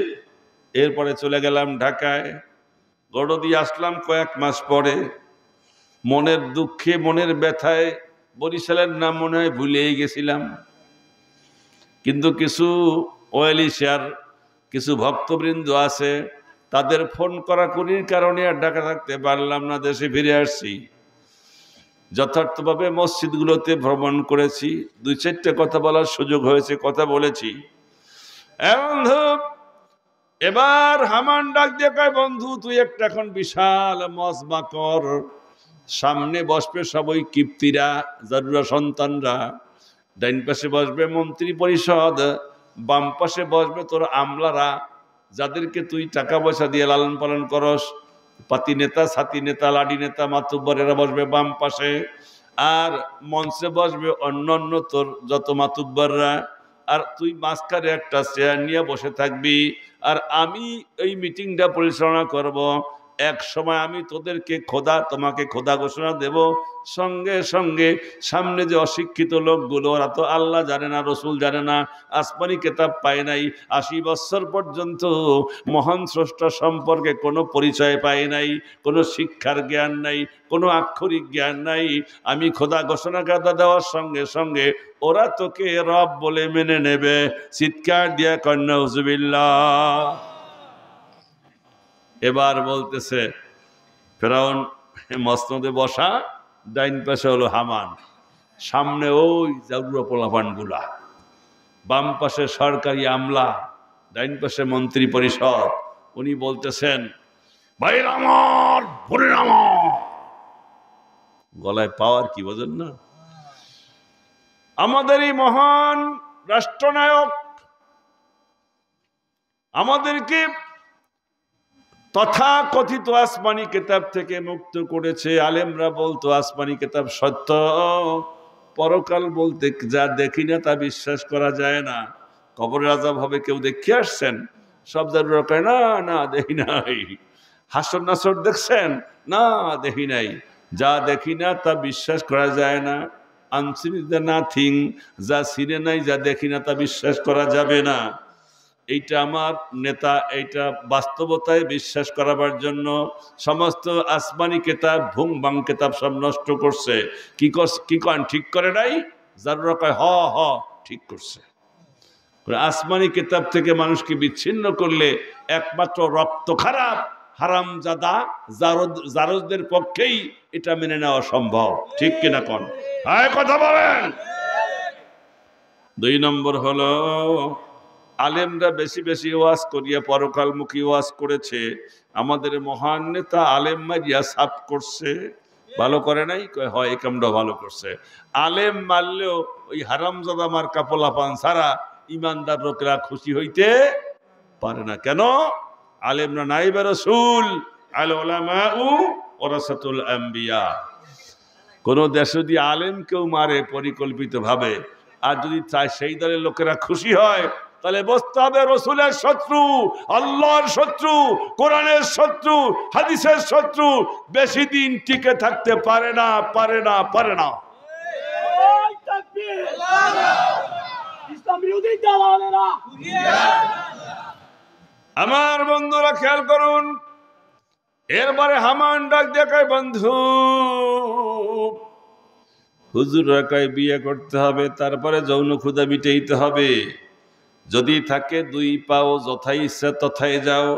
এরপরে চলে গেলাম ঢাকায়। গড় দিয়ে আসলাম কয়েক মাস পরে। মনের দুঃখে মনের ব্যথায় বরিশালের নাম মনে হয় ভুলেই গেছিলাম। কিন্তু কিছু ওয়েলিশার কিছু ভক্তবৃন্দ আছে, তাদের ফোন করাকুরির কারণে আর ঢাকা থাকতে পারলাম না, দেশে ফিরে আসছি। যথার্থভাবে মসজিদগুলোতে ভ্রমণ করেছি, 2-4টা কথা বলার সুযোগ হয়েছে, কথা বলেছি। বন্ধু, এবার হামান ডাক দিয়ে কয়, বন্ধু তুই একটা এখন বিশাল মজমা কর, সামনে বসবে সবই কিপ্তিরা, জারুরা সন্তানরা, ডাইন পাশে বসবে মন্ত্রী পরিষদ, বাম পাশে বসবে তোর আমলারা, যাদেরকে তুই টাকা পয়সা দিয়ে লালন পালন করস, পাতি নেতা, ছাতি নেতা, লাডি নেতা, মাতুব্বর, এরা বসবে বাম পাশে। আর মঞ্চে বসবে অন্যান্য তোর যত মাতুব্বররা, আর তুই মাঝখানে একটা চেয়ার নিয়ে বসে থাকবি। আর আমি এই মিটিংটা পরিচালনা করব। এক সময় আমি তোদেরকে তোমাকে খোদা ঘোষণা দেব। সঙ্গে সঙ্গে সামনে যে অশিক্ষিত লোকগুলো, ওরা তো আল্লাহ জানে না, রসুল জানে না, আসমানি কেতাব পায় নাই, 80 বছর পর্যন্ত মহান স্রষ্টা সম্পর্কে কোনো পরিচয় পায় নাই, কোনো শিক্ষার জ্ঞান নাই, কোনো আক্ষরিক জ্ঞান নাই। আমি খোদা ঘোষণা দেওয়ার সঙ্গে সঙ্গে ওরা তোকে রব বলে মেনে নেবে। চিৎকার দিয়া কন্যা হুজুবিল্লাহ। এবার বলতেছে ফেরাউন মসনদে বসা, ডাইন পাশে হলো হামান, সামনে ওই জাগুরা পোলাপানগুলা, বাম পাশে সরকারি আমলা, ডাইন পাশে মন্ত্রী পরিষদ, উনি বলতেছেন, ভাইরা আমার, বোনের আমার, গলায় পাওয়ার কি বোঝেন না? আমাদের এই মহান রাষ্ট্রনায়ক আমাদেরকে তথাকথিত আসমানি কিতাব থেকে মুক্ত করেছে। আলেমরা বলতো আসমানি কিতাব সত্য, পরকাল বলতে যা দেখি না তা বিশ্বাস করা যায় না। কবরের আযাব হবে, কেউ দেখে আসছেন? সব জারুরা কয় না না দেখি নাই। হাসর নাসর দেখছেন? না দেখি নাই। যা দেখি না তা বিশ্বাস করা যায় না। আনসিন ইজ দ্য নাথিং, যা চিনে নাই, যা দেখি না তা বিশ্বাস করা যাবে না। এইটা আমার নেতা এইটা বাস্তবতায় বিশ্বাস করাবার জন্য সমস্ত আসমানি কেতাব, ভুং বাং কেতাব সব নষ্ট করছে। কি কন ঠিক করে নাই? যারা কয় হ হ ঠিক করছে। আসমানি কেতাব থেকে মানুষকে বিচ্ছিন্ন করলে একমাত্র রক্ত খারাপ হারামজাদা জারজদের পক্ষেই এটা মেনে নেওয়া সম্ভব। ঠিক কিনা কন? হ্যাঁ কথা বলেন। 2 নম্বর হলো আলেমরা বেশি বেশি ওয়াজ করিয়া পরকালমুখী ওয়াজ করেছে। আমাদের মহান নেতা আলেম মারিয়া সাফ করছে। ভালো করে নাই? হয় এই কামটা ভালো করছে। আলেম মারলেও ওই হারামজাদা মার কাপলা পান ছাড়া ইমানদার লোকেরা খুশি হইতে পারে না। কেন? আলেমরা নাইবে রাসূল, আল উলামাউ ওয়ারাসাতুল আম্বিয়া। কোন দেশে যদি আলেম কেউ মারে পরিকল্পিত ভাবে, আর যদি চায় সেই দলের লোকেরা খুশি হয়, তাহলে বুঝতে হবে রসুলের শত্রু, আল্লাহর শত্রু, কোরআনের শত্রু, হাদিসের শত্রু বেশি দিন টিকে থাকতে পারে না, পারে না, পারে না। ইসলাম বিরোধী দালালেরা, আমার বন্ধুরা খেয়াল করুন, এরপরে হামান ডাক দেখায়, বন্ধু হুজুররা কয় বিয়ে করতে হবে, তারপরে যৌন ক্ষুধা মিটাইতে হবে। যদি থাকে 2 পাও যথাই ইচ্ছা তথায় যাও,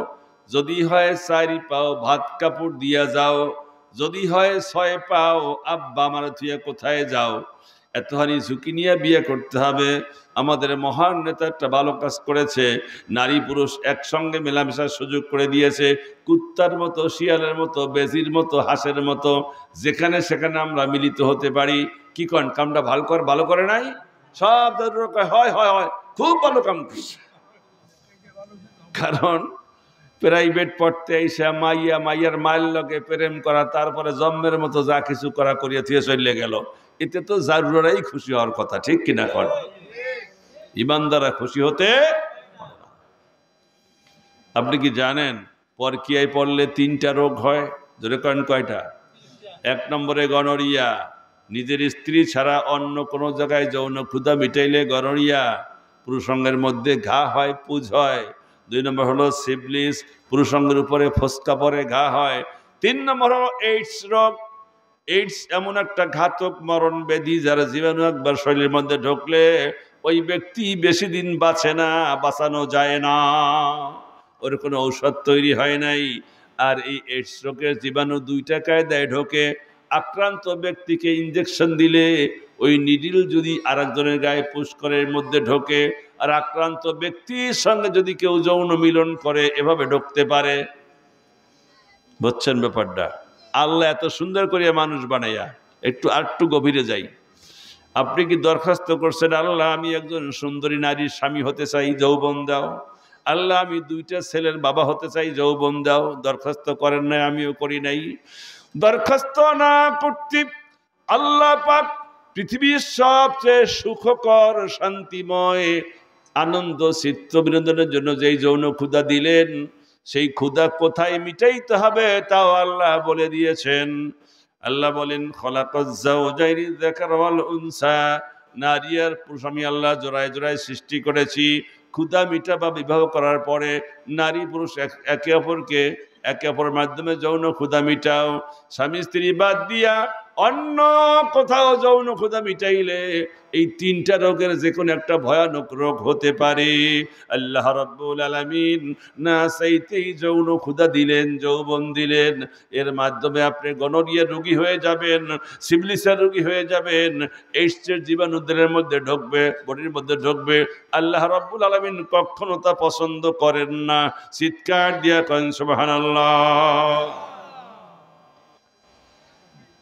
যদি হয় 4 পাও ভাত কাপড় দিয়া যাও, যদি হয় 6 পাও আব্বা আমার থুয়া কোথায় যাও। এতখানি ঝুঁকি নিয়ে বিয়ে করতে হবে। আমাদের মহান নেতা একটা ভালো কাজ করেছে, নারী পুরুষ একসঙ্গে মেলামেশার সুযোগ করে দিয়েছে। কুত্তার মতো, শিয়ালের মতো, বেজির মতো, হাঁসের মতো যেখানে সেখানে আমরা মিলিত হতে পারি। কি কন? কামটা ভালো করে নাই? সব হয় হয় হয়, খুব ভালো কাম করছে। কারণ প্রাইভেট পড়তে এসে মাইয়ার মায়ের লগে প্রেম করা, তারপরে জন্মের মতো যা কিছু করিয়া থিয়ে চলে গেল। এতে তো জারুরাই খুশি হওয়ার কথা। ঠিক কিনা কর? ইমানদাররা খুশি হতে। আপনি কি জানেন পরকীয়ায় পড়লে 3টা রোগ হয়? জোরে করেন কয়টা? 1 নম্বরে গনোরিয়া, নিজের স্ত্রী ছাড়া অন্য কোনো জায়গায় যৌন ক্ষুধা মিটাইলে গনোরিয়া, পুরুষাঙ্গের মধ্যে ঘা হয়, পুজ হয়। 2 নম্বর হলো সিফিলিস, পুরুষাঙ্গের উপরে ফোসকা পরে ঘা হয়। 3 নম্বর হলো এইডস রোগ। এইডস এমন একটা ঘাতক মরণ ব্যাধি, যারা জীবাণু একবার শরীরের মধ্যে ঢুকলে ওই ব্যক্তি বেশি দিন বাঁচে না, বাঁচানো যায় না, ওর কোনো ঔষধ তৈরি হয় নাই। আর এই এইডস রোগের জীবাণু 2টা কায়দায় ঢোকে। আক্রান্ত ব্যক্তিকে ইঞ্জেকশন দিলে ওই নিডিল যদি আরেকজনের গায়ে পুশ করে এর মধ্যে ঢোকে, আর আক্রান্ত ব্যক্তির সঙ্গে যদি কেউ যৌন মিলন করে এভাবে ঢুকতে পারে। বুঝছেন ব্যাপারটা? আল্লাহ এত সুন্দর করিয়া মানুষ বানাইয়া। একটু গভীরে যাই। আপনি কি দরখাস্ত করছেন, আল্লাহ আমি একজন সুন্দরী নারীর স্বামী হতে চাই, যৌবন দাও? আল্লাহ আমি 2টা ছেলের বাবা হতে চাই, যৌবন দাও? দরখাস্ত করেন নাই, আমিও করি নাই। দরখাস্ত না করতে আল্লাহ পাক পৃথিবীর সবচেয়ে সুখকর, শান্তিময়, আনন্দ চিত্ত বিনোদনের জন্য যেই যৌন ক্ষুধা দিলেন, সেই ক্ষুধা কোথায় মিটাইতে হবে তাও আল্লাহ বলে দিয়েছেন। আল্লাহ বলেন, খলাকাজ যাওজাইনি যাকার ওয়াল উনসা, নারী আর পুরুষ আমি আল্লাহ জোড়ায় জোড়ায় সৃষ্টি করেছি। ক্ষুধা মিটা বা বিবাহ করার পরে নারী পুরুষ একে অপরের মাধ্যমে যৌন ক্ষুধা মিটাও। স্বামী স্ত্রী বাদ দিয়া অন্য কোথাও যৌন ক্ষুধা মিটাইলে এই তিনটা রোগের যে কোনো একটা ভয়ানক রোগ হতে পারে। আল্লাহ রাব্বুল আলামিন না চাইতেই যৌন ক্ষুধা দিলেন, যৌবন দিলেন। এর মাধ্যমে আপনি গনোরিয়ার রোগী হয়ে যাবেন, সিফিলিসের রোগী হয়ে যাবেন, এইডসের জীবাণু দেহের মধ্যে ঢুকবে, বডির মধ্যে ঢুকবে। আল্লাহ রাব্বুল আলামিন কখনো তা পছন্দ করেন না। চিৎকার দিয়া করেন সুবহানাল্লাহ।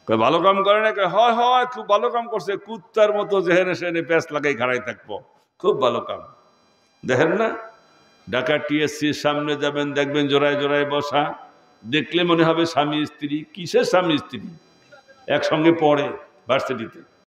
ভালো কাম করে না, হয় হয় খুব ভালো কাম করছে, কুত্তার মতো যেহেনে সেহেনে প্যাঁচ লাগাই খাড়াই থাকবো, খুব ভালো কাম। দেখেন না, ঢাকা টিএসসির সামনে যাবেন, দেখবেন জোড়ায় জোড়ায় বসা, দেখলে মনে হবে স্বামী স্ত্রী। কিসের স্বামী স্ত্রী? একসঙ্গে পড়ে ভার্সিটিতে।